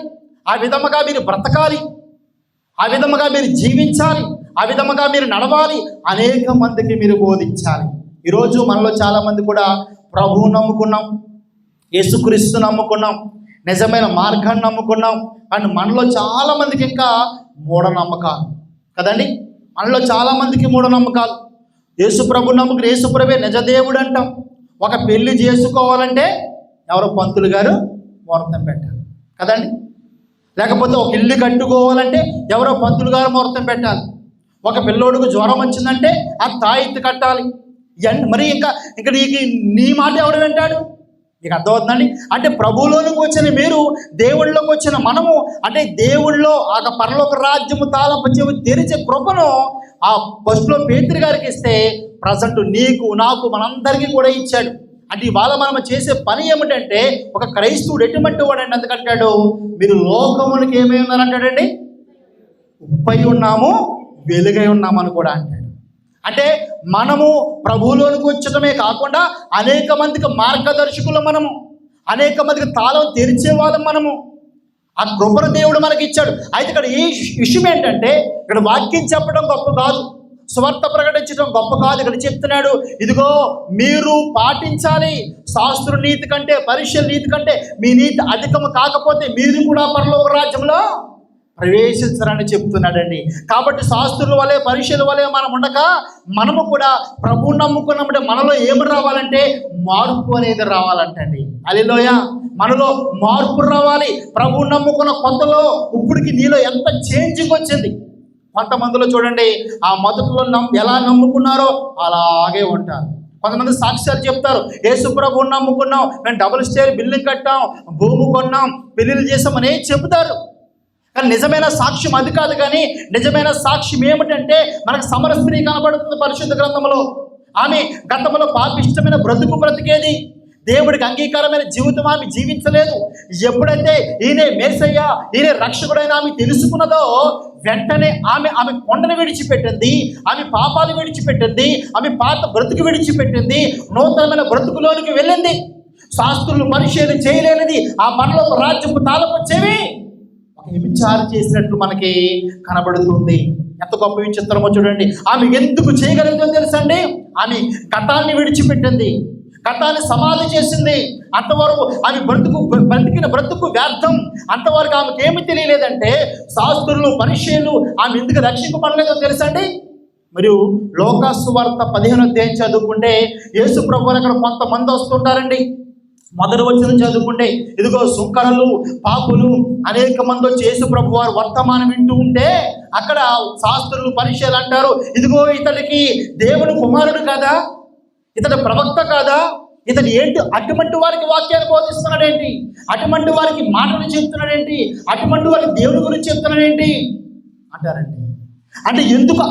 ఆ విధముగా మీరు బ్రతకాలి, ఆ విధముగా మీరు జీవించాలి, ఆ విధముగా మీరు నడవాలి, అనేక మందికి మీరు బోధించాలి. ఈరోజు మనలో చాలామంది కూడా ప్రభువు నమ్ముకున్నాం, యేసుక్రీస్తు నమ్ముకున్నాం, నిజమైన మార్గాన్ని నమ్ముకున్నాం, కానీ మనలో చాలామందికి ఇంకా మూఢనమ్మకాలు కదండి. మనలో చాలామందికి మూఢనమ్మకాలు. యేసుప్రభు నమ్ముకుని యేసుప్రభే నిజదేవుడు అంటాం. ఒక పెళ్లి చేసుకోవాలంటే ఎవరో పంతులు గారు ముహూర్తం పెట్టాలి కదండి. లేకపోతే ఒక ఇల్లు కట్టుకోవాలంటే ఎవరో పంతులు గారు ముహూర్తం పెట్టాలి. ఒక పిల్లోడికి జ్వరం వచ్చిందంటే ఆ తాయెత్తు కట్టాలి. మరి ఇంకా నీకు నీ మాట ఎవడు వింటాడు? మీకు అర్థమవుతుందండి. అంటే ప్రభువులోనికి వచ్చిన మీరు, దేవుళ్ళలోకి వచ్చిన మనము, అంటే దేవుళ్ళో ఆ పరలోక రాజ్యము తాళపు చెవి తెరిచే కృపను ఆ ఫస్ట్లో పేతురు గారికి ఇస్తే, ప్రజెంట్ నీకు నాకు మనందరికీ కూడా ఇచ్చాడు. అంటే ఇవాళ మనం చేసే పని ఏమిటంటే, ఒక క్రైస్తవుడు ఎటువంటి వాడండి, ఎందుకంటాడు, మీరు లోకమునికి ఏమై ఉన్నారంటాడండి, ఉప్పై ఉన్నాము వెలుగై ఉన్నాము అని కూడా అంటాడు. అంటే మనము ప్రభువులోనికి వచ్చటమే కాకుండా అనేక మందికి మార్గదర్శకులు మనము, అనేక మందికి తాళం తెరిచే వాళ్ళం మనము. ఆ కృపను దేవుడు మనకి ఇచ్చాడు. అయితే ఇక్కడ ఈ విషయం ఏంటంటే, ఇక్కడ వాక్యం చెప్పడం గొప్ప కాదు, సువార్త ప్రకటించడం గొప్ప కాదు. ఇక్కడ చెప్తున్నాడు, ఇదిగో మీరు పాటించాలి. శాస్త్ర నీతి కంటే, పరిశీలన నీతి కంటే మీ నీతి అధికము కాకపోతే మీరు కూడా పరలోక రాజ్యంలో ప్రవేశించరని చెప్తున్నాడండి. కాబట్టి శాస్త్రుల వలె పరిశీలన వలె మనం ఉండక, మనము కూడా ప్రభువు నమ్ముకున్నామంటే మనలో ఏమి రావాలంటే మార్పు అనేది రావాలంటండి. హల్లెలూయా. మనలో మార్పు రావాలి. ప్రభువు నమ్ముకున్న కొత్తలో ఇప్పటికి నీలో ఎంత చేంజింగ్ వచ్చింది. కొంతమందిలో చూడండి, ఆ మొదట్లో ఎలా నమ్ముకున్నారో అలాగే ఉంటారు. కొంతమంది సాక్ష్యాలు చెప్తారు, యేసుప్రభువుని నమ్ముకున్నాం, మేము డబుల్ స్టేర్ బిల్డింగ్ కట్టాం, భూమి కొన్నాం, పెళ్ళిళ్ళు చేసామని చెబుతారు. కానీ నిజమైన సాక్ష్యం అది కాదు. కానీ నిజమైన సాక్ష్యం ఏమిటంటే, మనకు సమర స్త్రీ కనబడుతుంది పరిశుద్ధ గ్రంథంలో. ఆమె గతంలో పాపిష్టమైన బ్రతుకు బ్రతికేది, దేవుడికి అంగీకారమైన జీవితం ఆమె జీవించలేదు. ఎప్పుడైతే ఈయనే మేసయ్య, ఈయనే రక్షకుడైన ఆమె తెలుసుకున్నదో, వెంటనే ఆమె కొండను విడిచిపెట్టింది, ఆమె పాపాలు విడిచిపెట్టింది, ఆమె పాత బ్రతుకు విడిచిపెట్టింది, నూతనమైన బ్రతుకులోనికి వెళ్ళింది. శాస్త్రులు పరిశీలన చేయలేనిది ఆ పరలోక రాజ్యపు తాళపు చెవి విచారణ చేసినట్లు మనకి కనబడుతుంది. ఎంత గొప్ప విచిత్రమో చూడండి. ఆమె ఎందుకు చేయగలిగిందో తెలుసండి, ఆమె గతాన్ని విడిచిపెట్టింది, గతాన్ని సమాధి చేసింది. అంతవరకు ఆమె బ్రతికిన బ్రతుకు వ్యర్థం. అంతవరకు ఆమెకి ఏమి తెలియలేదంటే, శాస్త్రులు పరిశీలు ఆమె ఎందుకు రక్షింపబడలేదో తెలుసండి. మరియు లోకాసు వార్త 15వ అధ్యాయం చదువుకుంటే, యేసు ప్రభువుని అక్కడ కొంతమంది వస్తుంటారండి. మొదటి వచనం చదువుకుంటే, ఇదిగో సుంకరులు, పాపులు అనేక మంది వచ్చి యేసు ప్రభు వారు వర్తమానం వింటూ ఉంటే, అక్కడ శాస్త్రులు పరిశీలు అంటారు, ఇదిగో ఇతడికి దేవుని కుమారుడు కాదా, ఇతడు ప్రవక్త కాదా, ఇతడు ఏంటి అటువంటి వారికి వాక్యాన్ని బోధిస్తున్నాడేంటి, అటువంటి వారికి మాటలు చెప్తున్నాడేంటి, అటువంటి వారికి దేవుని గురించి చెప్తున్నాడేంటి అంటారండి. అంటే ఎందుకు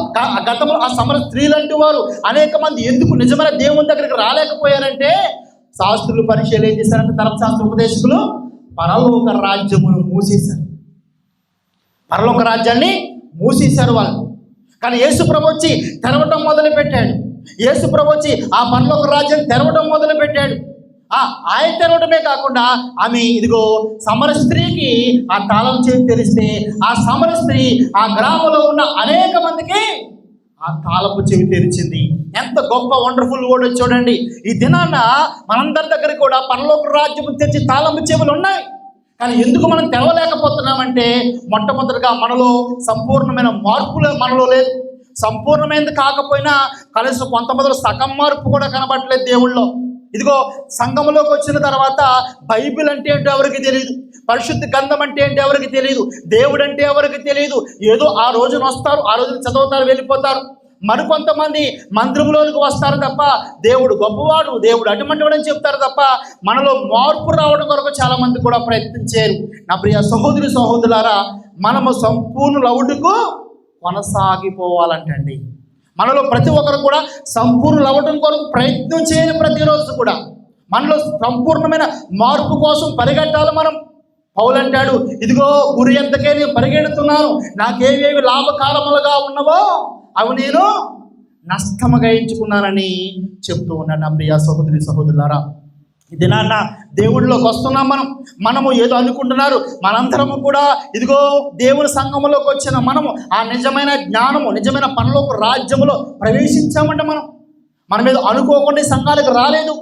గతంలో ఆ సమర స్త్రీలంటూ వారు అనేక మంది ఎందుకు నిజమైన దేవుని దగ్గరికి రాలేకపోయారంటే, శాస్త్రులు పరిశీలన ఏం చేశారంటే, ధర్మశాస్త్ర ఉపదేశకులు పరలోక రాజ్యమును మూసేశారు, పరలోక రాజ్యాన్ని మూసేశారు వాళ్ళు. కానీ యేసు ప్రభు వచ్చి తెరవటం మొదలుపెట్టాడు. యేసు ప్రభు వచ్చి ఆ పరలోక రాజ్యాన్ని తెరవడం మొదలుపెట్టాడు. ఆయన తెరవడమే కాకుండా ఆమె ఇదిగో సమర స్త్రీకి ఆ తాళం చేసి తెరిస్తే, ఆ సమర స్త్రీ ఆ గ్రామంలో ఉన్న అనేక మందికి ఆ తాళపు చెవి తెరిచింది. ఎంత గొప్ప వండర్ఫుల్ వర్డ్ చూడండి. ఈ దినాన మనందరి దగ్గర కూడా పరలోక రాజ్యము తెరిచి తాళపు చెవులు ఉన్నాయి. కానీ ఎందుకు మనం తెరవలేకపోతున్నామంటే, మొట్టమొదటిగా మనలో సంపూర్ణమైన మార్పులు మనలో లేదు. సంపూర్ణమైనది కాకపోయినా కనీసం కొంతమందిలో సగం మార్పు కూడా కనబడట్లేదు దేవుళ్ళలో. ఇదిగో సంఘంలోకి వచ్చిన తర్వాత బైబిల్ అంటే ఏంటో ఎవరికి తెలియదు, పరిశుద్ధ గ్రంథం అంటే ఏంటో ఎవరికి తెలియదు, దేవుడు అంటే ఎవరికి తెలియదు. ఏదో ఆ రోజున వస్తారు, ఆ రోజున చదువుతారు, వెళ్ళిపోతారు. మరికొంతమంది మందిరంలోనికి వస్తారు తప్ప దేవుడు గొప్పవాడు, దేవుడు అటువంటివాడు అని చెప్తారు తప్ప మనలో మార్పు రావడం కొరకు చాలామంది కూడా ప్రయత్నించారు. నా ప్రియ సహోదరి సహోదరులారా, మనము సంపూర్ణులవుటకు కొనసాగిపోవాలంటండి. మనలో ప్రతి ఒక్కరు కూడా సంపూర్ణులు అవ్వడం కొరకు ప్రయత్నం చేయాలి. ప్రతిరోజు కూడా మనలో సంపూర్ణమైన మార్పు కోసం పరిగెట్టాలి. మనం పౌలు అంటాడు, ఇదిగో గురి ఎంతకే నేను పరిగెడుతున్నాను, నాకేవేవి లాభకారములుగా ఉన్నవో అవి నేను నష్టముగా ఎంచుకున్నానని చెప్తూ ఉన్నాడు. నా ప్రియ సహోదరి సహోదరులారా, ఇది నాన్న దేవుడిలోకి వస్తున్నాం. మనము ఏదో అనుకుంటున్నారు, మనందరము కూడా ఇదిగో దేవుని సంఘములోకి వచ్చిన మనము ఆ నిజమైన జ్ఞానము, నిజమైన పనులకు రాజ్యములో ప్రవేశించామంటే మనం ఏదో అనుకోకుండా సంఘాలకు రాలేదు.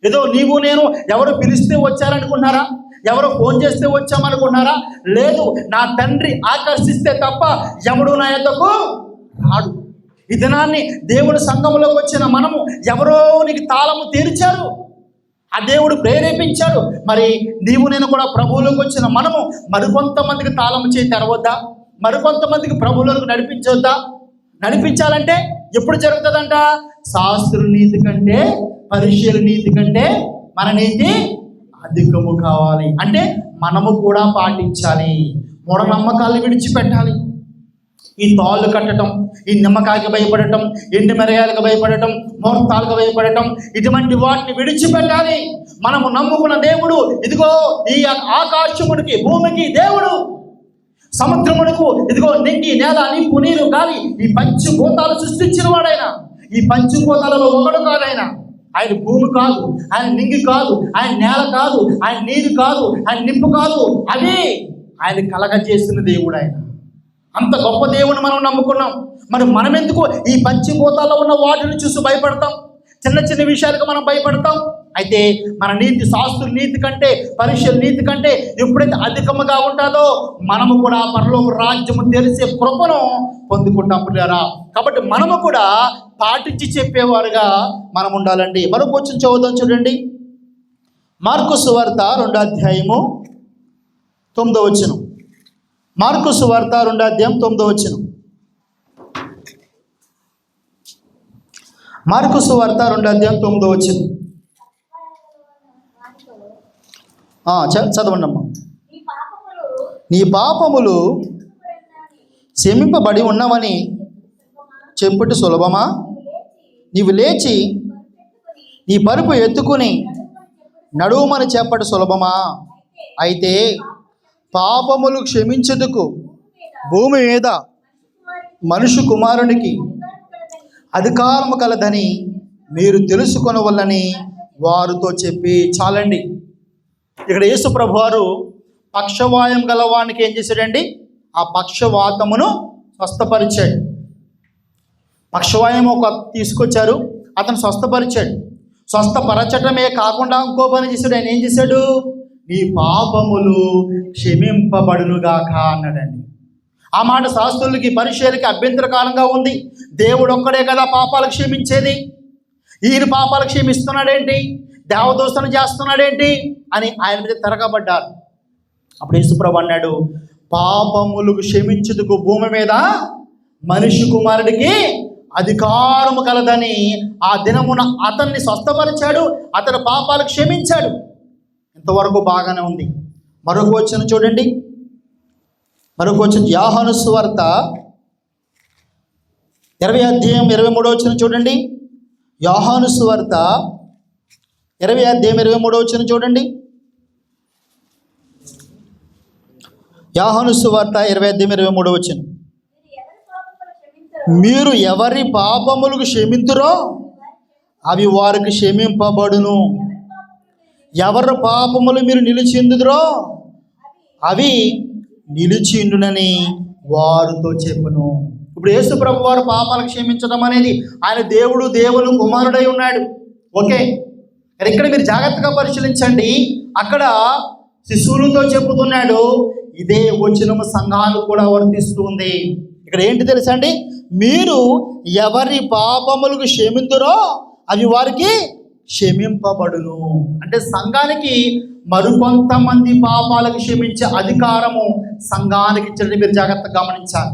ఏదో నీవు నేను ఎవరు పిలిస్తే వచ్చారనుకున్నారా? ఎవరు ఫోన్ చేస్తే వచ్చామనుకున్నారా? లేదు, నా తండ్రి ఆకర్షిస్తే తప్ప ఎవడు నా యొద్దకు రాడు. ఈ దినాన్ని దేవుని సంఘములోకి వచ్చిన మనము ఎవరో నీకు తాళము తీర్చారు, ఆ దేవుడు ప్రేరేపించాడు. మరి నీవు నేను కూడా ప్రభువులోకి వచ్చిన మనము మరికొంతమందికి తాళం చేయి తెరవద్దా? మరికొంతమందికి ప్రభువులోకి నడిపించొద్దా? నడిపించాలంటే ఎప్పుడు జరుగుతుందంట? శాస్త్రుల నీతి కంటే పరిశీల నీతి కంటే మన నీతి అధికము కావాలి. అంటే మనము కూడా పాటించాలి. మూఢనమ్మకాలను విడిచిపెట్టాలి. ఈ తాళ్ళు కట్టడం, ఈ నిమ్మకాయకి భయపడటం, ఎండు మిరగాయలకు భయపడటం, ముహూర్తాలకు భయపడటం, ఇటువంటి వాటిని విడిచిపెట్టాలి. మనము నమ్ముకున్న దేవుడు ఇదిగో ఈ ఆకాశమునికి భూమికి దేవుడు, సముద్రమునకు ఇదిగో నింగి నేల నింపు నీరు గాలి ఈ పంచభూతాలు సృష్టించిన వాడైనా, ఈ పంచభూతాలలో ఒకడు కాదైనా. ఆయన భూమి కాదు, ఆయన నింగి కాదు, ఆయన నేల కాదు, ఆయన నీరు కాదు, ఆయన నింపు కాదు, అవి ఆయన కలగజేసిన దేవుడు. ఆయన అంత గొప్ప దేవుని మనం నమ్ముకున్నాం. మరి మనం ఎందుకు ఈ పంచభూతాల్లో ఉన్న వాటిని చూసి భయపడతాం? చిన్న చిన్న విషయాలకు మనం భయపడతాం. అయితే మన నీతి శాస్త్ర నీతి కంటే పరిశీల నీతి కంటే ఎప్పుడైతే అధికముగా ఉంటుందో మనము కూడా పరలోక రాజ్యము తెలిసే కృపను పొందుకుంటాం పిల్లరా. కాబట్టి మనము కూడా పాటించి చెప్పేవారుగా మనం ఉండాలండి. మరొక వచ్చిన చదువుదాం చూడండి. మార్కు సువార్త 2వ అధ్యాయము 9వ వచనం. మార్కు సువార్త 2వ అధ్యాయం 9వ వచనం. మార్కు సువార్త 2వ అధ్యాయం 9వ వచనం. చదవండి అమ్మా. నీ పాపములు క్షమింపబడి ఉన్నవని చెప్పుట సులభమా? నీవు లేచి నీ పరుపు ఎత్తుకుని నడువుమని చెప్పట సులభమా? అయితే పాపములు క్షమించుటకు భూమి మీద మనుష్య కుమారునికి అధికారము కలదని మీరు తెలుసుకొనవలని వారితో చెప్పి. చాలండి. ఇక్కడ యేసు ప్రభువారు పక్షవాతం గలవానికి ఏం చేశాడండి? ఆ పక్షవాతమును స్వస్థపరిచాడు. పక్షవాయం ఒక తీసుకొచ్చారు, అతను స్వస్థపరిచాడు. స్వస్థపరచటమే కాకుండా ఇంకో పని చేశాడు. ఆయన ఏం చేశాడు? నీ పాపములు క్షమింపబడునుగాక అన్నాడండి. ఆ మాట శాస్త్రులకి పరిశీలకి అభ్యంతరకారంగా ఉంది. దేవుడు ఒక్కడే కదా పాపాలు క్షమించేది, ఈయన పాపాలు క్షమిస్తున్నాడేంటి, దేవదోషణ చేస్తున్నాడేంటి అని ఆయన మీద తిరగబడ్డారు. అప్పుడు యేసుప్రభు అన్నాడు, పాపములు క్షమించుటకు భూమి మీద మనిషి కుమారుడికి అధికారము కలదని ఆ దినమున అతన్ని స్వస్థపరిచాడు, అతని పాపాలు క్షమించాడు. ఇంతవరకు బాగానే ఉంది. మరొక వచనం చూడండి. మరొక వచనం యోహాను సువార్త 20వ అధ్యాయం 23వ వచనం చూడండి. యోహాను సువార్త 20వ అధ్యాయం 23వ వచనం చూడండి. యోహాను సువార్త 20వ అధ్యాయం 23వ వచనం. మీరు ఎవరి పాపములకు క్షమింతురో అవి వారికి క్షమింపబడును, ఎవరి పాపములు మీరు నిలిచిందురో అవి నిలిచిండునని వారితో చెప్పును. ఇప్పుడు యేసు ప్రభు వారు పాపాలు క్షమించడం అనేది ఆయన దేవుని కుమారుడై ఉన్నాడు. ఓకే, ఇక్కడ మీరు జాగ్రత్తగా పరిశీలించండి. అక్కడ శిశువులతో చెప్పుతున్నాడు. ఇదే వచనము సంఘాలు కూడా వర్తిస్తుంది. ఇక్కడ ఏంటి తెలుసా అండి? మీరు ఎవరి పాపములకు క్షమింతురో అవి వారికి క్షమింపబడును. అంటే సంఘానికి మరికొంతమంది పాపాలకు క్షమించే అధికారము సంఘానికి ఇచ్చడం మీరు జాగ్రత్తగా గమనించాలి.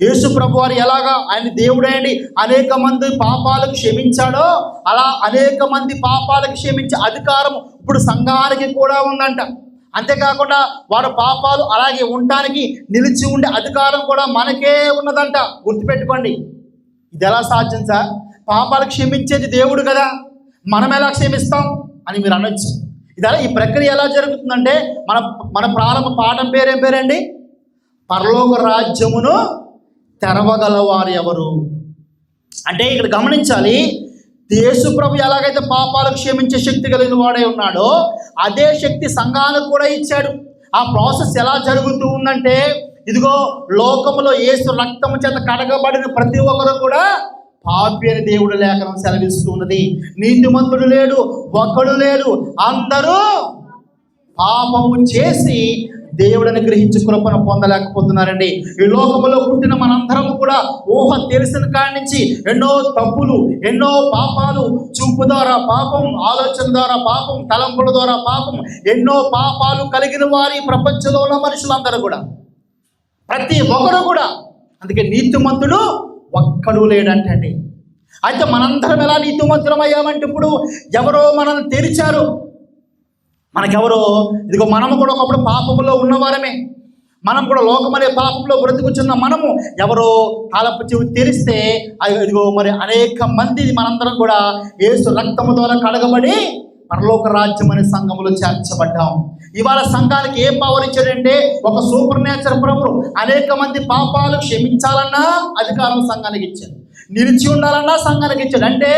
యేసు ప్రభు వారు ఎలాగా ఆయన దేవుడేండి అనేక మంది పాపాలకు క్షమించాడో అలా అనేక మంది పాపాలకు క్షమించే అధికారం ఇప్పుడు సంఘానికి కూడా ఉందంట. అంతేకాకుండా వారి పాపాలు అలాగే ఉండటానికి నిలిచి ఉండే అధికారం కూడా మనకే ఉన్నదంట. గుర్తుపెట్టుకోండి. ఇది ఎలా సాధ్యం సార్? పాపాలు క్షమించేది దేవుడు కదా, మనం ఎలా క్షమిస్తాం అని మీరు అనొచ్చు. ఈ ప్రక్రియ ఎలా జరుగుతుందంటే మన ప్రారంభ పాఠం పేరేం పేరండి? పరలోక రాజ్యమును తెరవగలవారు ఎవరు అంటే ఇక్కడ గమనించాలి. యేసు ప్రభు ఎలాగైతే పాపాలకు క్షమించే శక్తి కలిగిన వాడై ఉన్నాడో అదే శక్తి సంఘానికి కూడా ఇచ్చాడు. ఆ ప్రాసెస్ ఎలా జరుగుతూ ఉందంటే, ఇదిగో లోకములో యేసు రక్తము చేత కడగబడిన ప్రతి ఒక్కరు కూడా పాపి అని దేవుడు లేఖనం సెలవిస్తూ ఉన్నది. నీతిమంతుడు లేడు, ఒక్కడు లేడు, అందరూ పాపము చేసి దేవుడిని గ్రహించి కృపను పొందలేకపోతున్నారండి. ఈ లోకంలో పుట్టిన మనందరము కూడా ఊహ తెలిసిన కాడి నుంచి ఎన్నో తప్పులు, ఎన్నో పాపాలు, చూపు ద్వారా పాపం, ఆలోచన ద్వారా పాపం, తలంపుల ద్వారా పాపం, ఎన్నో పాపాలు కలిగిన వారి ప్రపంచంలో ఉన్న మనుషులందరూ కూడా, ప్రతి ఒక్కరు కూడా. అందుకే నీతిమంతుడు ఒక్కడు లేడంటండి. అయితే మనందరం ఎలా నీతిమంతులం అయ్యామంటే, ఇప్పుడు ఎవరో మనల్ని తెరిచారు. మనకెవరో ఇదిగో మనము కూడా ఒకప్పుడు పాపంలో ఉన్నవారమే. మనం కూడా లోకమనే పాపంలో బ్రతుకుచున్న మనము ఎవరో తాళపు చెవి తెరిస్తే ఇదిగో మరి అనేక మంది మనందరం కూడా యేసు రక్తము ద్వారా కడగబడి పరలోక రాజ్యం అనే సంఘములో చేర్చబడ్డాం. ఇవాళ సంఘానికి ఏం పవర్ ఇచ్చాడంటే, ఒక సూపర్ న్యాచురల్ ప్రభు అనేక మంది పాపాలు క్షమించాలన్నా అధికారం సంఘానికి ఇచ్చాడు, నిలిచి ఉండాలన్నా సంఘానికి ఇచ్చాడు. అంటే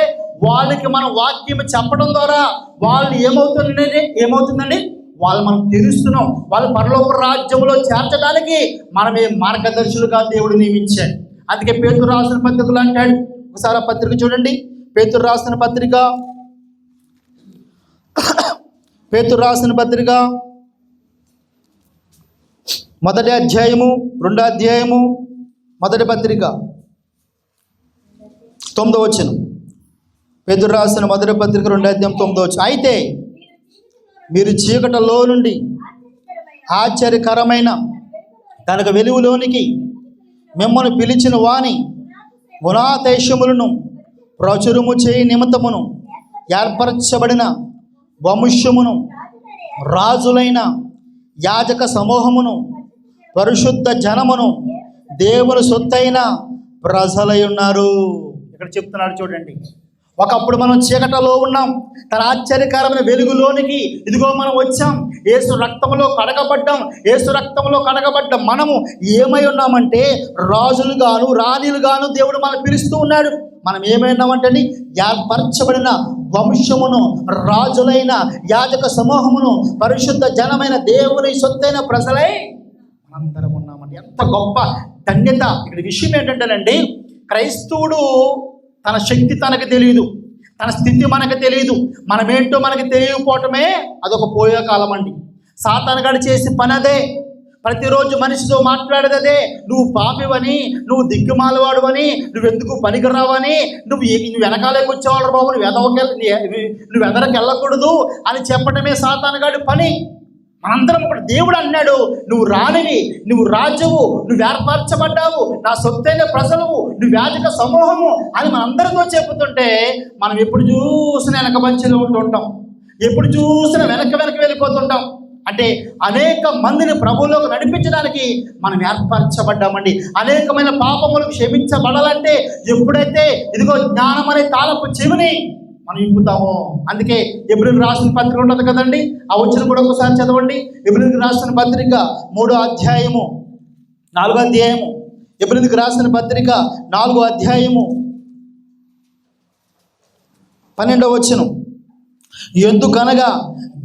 వాళ్ళకి మనం వాక్యం చెప్పడం ద్వారా వాళ్ళు ఏమవుతుందండి వాళ్ళు మనం తెలుస్తున్నాం. వాళ్ళు పరలోక రాజ్యంలో చేర్చడానికి మనమే మార్గదర్శులుగా దేవుడు నియమించాడు. అందుకే పేతురు రాసిన పత్రికలు అంటాడు. ఒకసారి ఆ పత్రిక చూడండి. పేతురు రాసిన పత్రిక మొదటి అధ్యాయము, 2వ అధ్యాయము, మొదటి పత్రిక 9వ వచనం. పేతురు రాసిన మొదటి పత్రిక 2వ అధ్యాయం 9వ వచనం. అయితే మీరు చీకటిలో నుండి ఆశ్చర్యకరమైన తనకు వెలుగులోనికి మిమ్మల్ని పిలిచిన వాని గుణాతేశములను ప్రచురము చేయి నిమిత్తమును ఏర్పరచబడిన వంశమును, రాజులైన యాజక సమూహమును, పరిశుద్ధ జనమును, దేవుని సొత్తైన ప్రజలై ఉన్నారు. ఇక్కడ చెప్తున్నాడు చూడండి. ఒకప్పుడు మనం చీకటిలో ఉన్నాం, తన ఆశ్చర్యకరమైన వెలుగులోనికి ఇదిగో మనం వచ్చాం. యేసు రక్తంలో కడగబడ్డాం. యేసు రక్తంలో కడగబడ్డాం. మనము ఏమై ఉన్నామంటే రాజులుగాను రాణిలుగాను దేవుడు మనం పిలుస్తూ ఉన్నాడు. మనం ఏమైనామంటే ఏర్పరచబడిన వంశమును, రాజులైన యాజక సమూహమును, పరిశుద్ధ జనమైన దేవుని సొత్తైన ప్రజలై అందరం ఉన్నామండి. ఎంత గొప్ప ధన్యత. ఇక్కడ విషయం ఏంటంటేనండి, క్రైస్తవుడు తన శక్తి తనకు తెలియదు, తన స్థితి మనకు తెలియదు, మనమేంటో మనకు తెలియకపోవటమే అదొక పోయే కాలం అండి. సాతానుగాడు చేసే పని అదే. ప్రతిరోజు మనిషితో మాట్లాడేదే, నువ్వు పాపివని, నువ్వు దిక్కుమాలవాడువని, నువ్వెందుకు పనికిరావని, నువ్వు వెనకాలేకి వచ్చేవాడు బాబు, నువ్వు ఎదరికి వెళ్ళకూడదు అని చెప్పడమే సాతానుగాడి పని. మనందరం కూడా దేవుడు అన్నాడు, నువ్వు రానివి, నువ్వు రాజువు, నువ్వు ఏర్పరచబడ్డావు, నా సొత్తైన ప్రజలువు, నువ్వు యాజక సమూహము అని మనందరితో చెప్పుతుంటే మనం ఎప్పుడు చూసినా వెనక బంచిలో ఉంటుంటాం, ఎప్పుడు చూసినా వెనక్కి వెళ్ళిపోతుంటాం. అంటే అనేక మందిని ప్రభువులోకి నడిపించడానికి మనం ఏర్పరచబడ్డామండి. అనేకమైన పాపములకు క్షమించబడాలంటే ఎప్పుడైతే ఇదిగో జ్ఞానం అనే తాళపు చెవిని మనం ఇంపుతాము. అందుకే ఎబ్రిల్కి రాసిన పత్రిక ఉంటుంది కదండి, ఆ వచ్చిన కూడా ఒకసారి చదవండి. ఎబ్రిల్కి రాసిన పత్రిక 3వ అధ్యాయము 4వ అధ్యాయము. ఎబ్రిల్కి రాసిన పత్రిక 4వ అధ్యాయము 12వ వచనం. ఎందుకనగా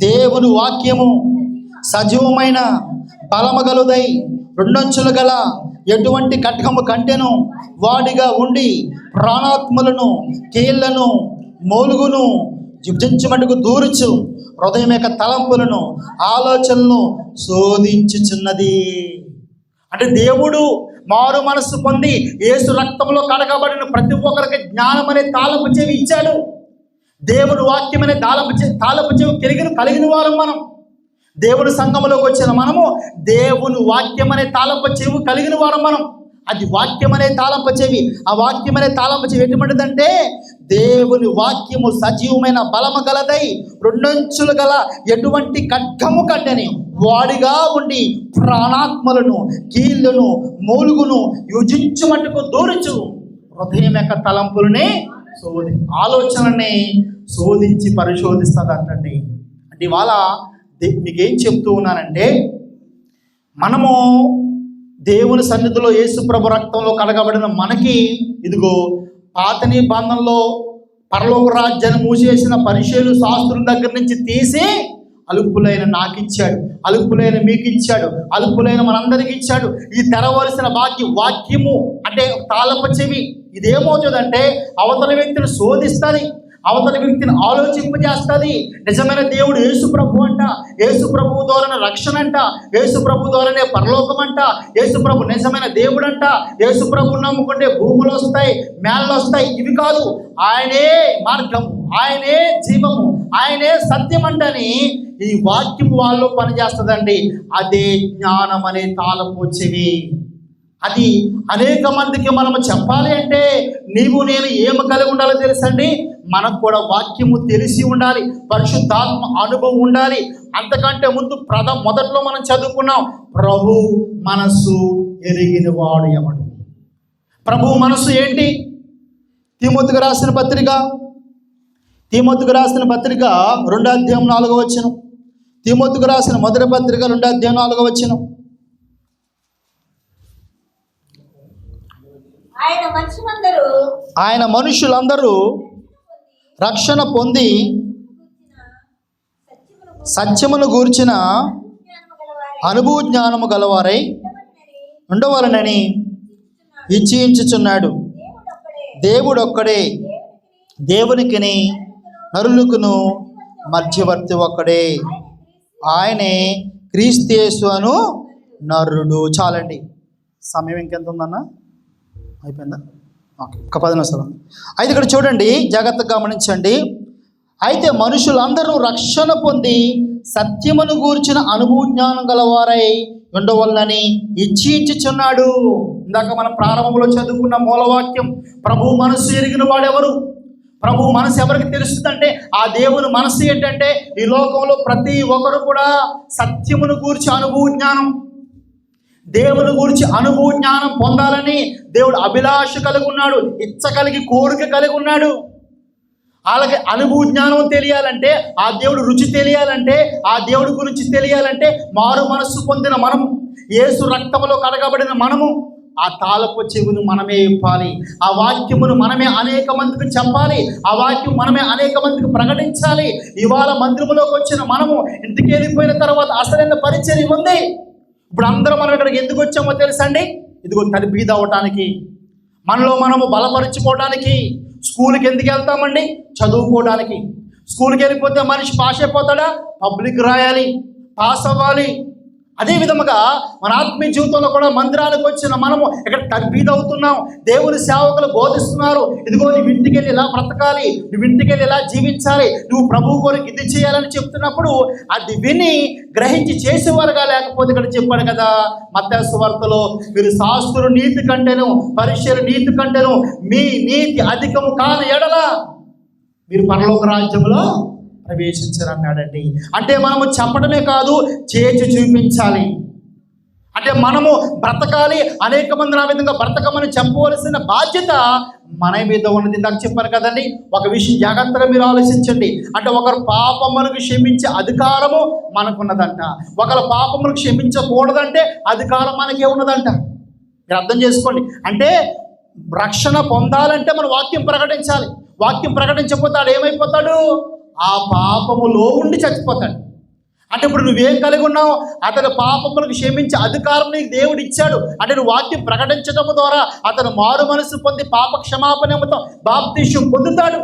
దేవుని వాక్యము సజీవమైన బలమగలుదై రెండంచులు గల ఎటువంటి ఖడ్గము కంటెను వాడిగా ఉండి ప్రాణాత్మలను, కీళ్లను, మోలుగును విభజించుమటుకు దూరుచు హృదయం యొక్క తలంపులను, ఆలోచనలను శోధించుచున్నది. అంటే దేవుడు మారు మనస్సు పొంది యేసు రక్తంలో కడగబడిన ప్రతి ఒక్కరికి జ్ఞానం అనే తాళపు చెవి ఇచ్చాడు. దేవుడు వాక్యం అనే తాళపు చెవి కలిగిన వారం మనం. దేవుని సంఘంలోకి వచ్చిన మనము దేవుని వాక్యం అనే తాళపు చెవి కలిగిన వారం మనం. అది వాక్యం అనే తాళంప చెవి. ఆ వాక్యం అనే తాళంప చెవి ఎటువంటిదంటే దేవుని వాక్యము సజీవమైన బలము గలదై రెండంచులు గల ఎటువంటి ఖడ్గము కంటని వాడిగా ఉండి ప్రాణాత్మలను కీళ్ళను మూలుగును యుజించు మట్టుకు దూరుచు హృదయం యొక్క తలంపులని ఆలోచనని శోధించి పరిశోధిస్తుంది అంటండి. అంటే ఇవాళ మీకేం చెప్తూ ఉన్నానంటే, మనము దేవుని సన్నిధిలో యేసు ప్రభు రక్తంలో కడగబడిన మనకి ఇదిగో పాత నిబంధనలో పరలోక రాజ్యాన్ని మూసేసిన పరిశీలు శాస్త్రుల దగ్గర నుంచి తీసి అలుపులైన నాకు ఇచ్చాడు, అలుపులైన మీకు ఇచ్చాడు, అలుపులైన మనందరికి ఇచ్చాడు. ఈ తెరవలసిన వాక్యము అంటే తాళప చెవి. ఇదేమవుతుందంటే అవతల వ్యక్తిని శోధిస్తుంది, అవతల వ్యక్తిని ఆలోచింపజేస్తుంది. నిజమైన దేవుడు యేసు ప్రభు అంట, యేసు ప్రభు ద్వారానే రక్షణ అంట, యేసు ప్రభు ద్వారానే పరలోకం అంట, యేసు ప్రభు నిజమైన దేవుడు అంట, యేసు ప్రభు నమ్ముకుంటే భూములు వస్తాయి, మేళ్ళు వస్తాయి. ఇవి కాదు, ఆయనే మార్గము, ఆయనే జీవము, ఆయనే సత్యం అంటని ఈ వాక్యం వాళ్ళు పనిచేస్తుందండి. అదే జ్ఞానం అనే తాళపు చెవి. అది అనేక మందికి మనము చెప్పాలి అంటే నీవు నేను ఏమి కలిగి ఉండాలో తెలుసండి. మనకు కూడా వాక్యము తెలిసి ఉండాలి, పరిశుద్ధాత్మ అనుభవం ఉండాలి. అంతకంటే ముందు మొదట్లో మనం చదువుకున్నాం, ప్రభు మనస్సు ఎరిగిన వాడు ఎవడు. ప్రభు మనస్సు ఏంటి? తీమోతికి రాసిన పత్రిక 2 అధ్యాయం 4వ వచనం. తీమోతికి రాసిన మొదటి పత్రిక 2 అధ్యాయం 4వ వచనం. ఆయన మనుషులందరూ రక్షణ పొంది సత్యమును గూర్చిన అనుభవ జ్ఞానము గలవారై ఉండవలనని ఇచ్చించుచున్నాడు. దేవుడొక్కడే, దేవునికిని నరులకును మధ్యవర్తి ఒక్కడే, ఆయనే క్రీస్తు యేసు అను నరుడు. చాలండి, సమయం ఇంకెంత ఉందన్నా? అయిపోయిందా? ఓకే, ఒక 10 నిమిషాలు ఉంది. అయితే ఇక్కడ చూడండి, జాగ్రత్తగా గమనించండి. అయితే మనుషులందరూ రక్షణ పొంది సత్యమును గూర్చిన అనుభవ జ్ఞానం గలవారై ఉండవలనని ఇచ్చించుచున్నాడు. ఇందాక మనం ప్రారంభంలో చదువుకున్న మూలవాక్యం, ప్రభు మనస్సు ఎరిగిన వాడెవరు? ప్రభు మనసు ఎవరికి తెలుస్తుందంటే ఆ దేవుని మనసు ఏంటంటే ఈ లోకంలో ప్రతి ఒక్కరు కూడా సత్యమును గూర్చి అనుభవ జ్ఞానం, దేవుని గురించి అనుభవ జ్ఞానం పొందాలని దేవుడు అభిలాష కలిగి ఉన్నాడు, ఇచ్చ కలిగి కోరిక కలిగి ఉన్నాడు. అలాగే అనుభవ జ్ఞానం తెలియాలంటే, ఆ దేవుడు రుచి తెలియాలంటే, ఆ దేవుడి గురించి తెలియాలంటే మారు మనస్సు పొందిన మనము, యేసు రక్తములో కడగబడిన మనము ఆ తాళపు చెవును మనమే ఇప్పాలి, ఆ వాక్యమును మనమే అనేక మందికి చెప్పాలి, ఆ వాక్యం మనమే అనేక మందికి ప్రకటించాలి. ఇవాళ మందిరంలోకి వచ్చిన మనము ఇంటికి వెళ్ళిపోయిన తర్వాత అసలైన పరిచర్య ఉంది. ఇప్పుడు అందరం మనం ఇక్కడికి ఎందుకు వచ్చామో తెలుసండి? ఇదిగో తరబీదు అవ్వటానికి, మనలో మనము బలపరుచుకోవడానికి. స్కూల్కి ఎందుకు వెళ్తామండి? చదువుకోవడానికి. స్కూల్కి వెళ్ళిపోతే మనిషి పాస్ అయిపోతాడా? పబ్లిక్ రాయాలి, పాస్ అవ్వాలి. అదే విధముగా మన ఆత్మీయ జీవితంలో కూడా మందిరానికి వచ్చిన మనము ఇక్కడ తరబీదు అవుతున్నాం. దేవుని సేవకులు బోధిస్తున్నారు, ఇదిగో నువ్వు ఇంటికి వెళ్ళి ఇలా బ్రతకాలి, నువ్వు ఇంటికి వెళ్ళి ఇలా జీవించాలి, నువ్వు ప్రభువు కొరకు ఇది చేయాలని చెప్తున్నప్పుడు అది విని గ్రహించి చేసేవారుగా, లేకపోతే ఇక్కడ చెప్పాడు కదా మత్తయి సువార్తలో, మీరు శాస్త్రుల నీతి కంటేను పరిసయ్యుల నీతి కంటేను మీ నీతి అధికము కాని ఎడల మీరు పరలోక రాజ్యంలో ప్రవేశించారన్నాడండి. అంటే మనము చెప్పడమే కాదు, చేసి చూపించాలి. అంటే మనము బ్రతకాలి, అనేక మంది ఆ విధంగా బ్రతకమని చెప్పవలసిన బాధ్యత మన మీద ఉన్నది. ఇందాక చెప్పాను కదండి, ఒక విషయం జాగ్రత్తగా మీరు ఆలోచించండి. అంటే ఒకరు పాపములకు క్షమించే అధికారము మనకున్నదంట, ఒకరు పాపములకు క్షమించకూడదంటే అధికారం మనకే ఉన్నదంట. మీరు అర్థం చేసుకోండి. అంటే రక్షణ పొందాలంటే మనం వాక్యం ప్రకటించాలి. వాక్యం ప్రకటించకపోతే వాడు ఏమైపోతాడు? ఆ పాపములో ఉండి చచ్చిపోతాడు. అంటే ఇప్పుడు నువ్వేం కలిగి ఉన్నావు? అతని పాపములకు క్షమించే అధికారం నీకు దేవుడు ఇచ్చాడు. అంటే నువ్వు వాక్యం ప్రకటించడం ద్వారా అతను మారు మనసు పొంది పాప క్షమాపణతో బాప్తిష్యం పొందుతాడు.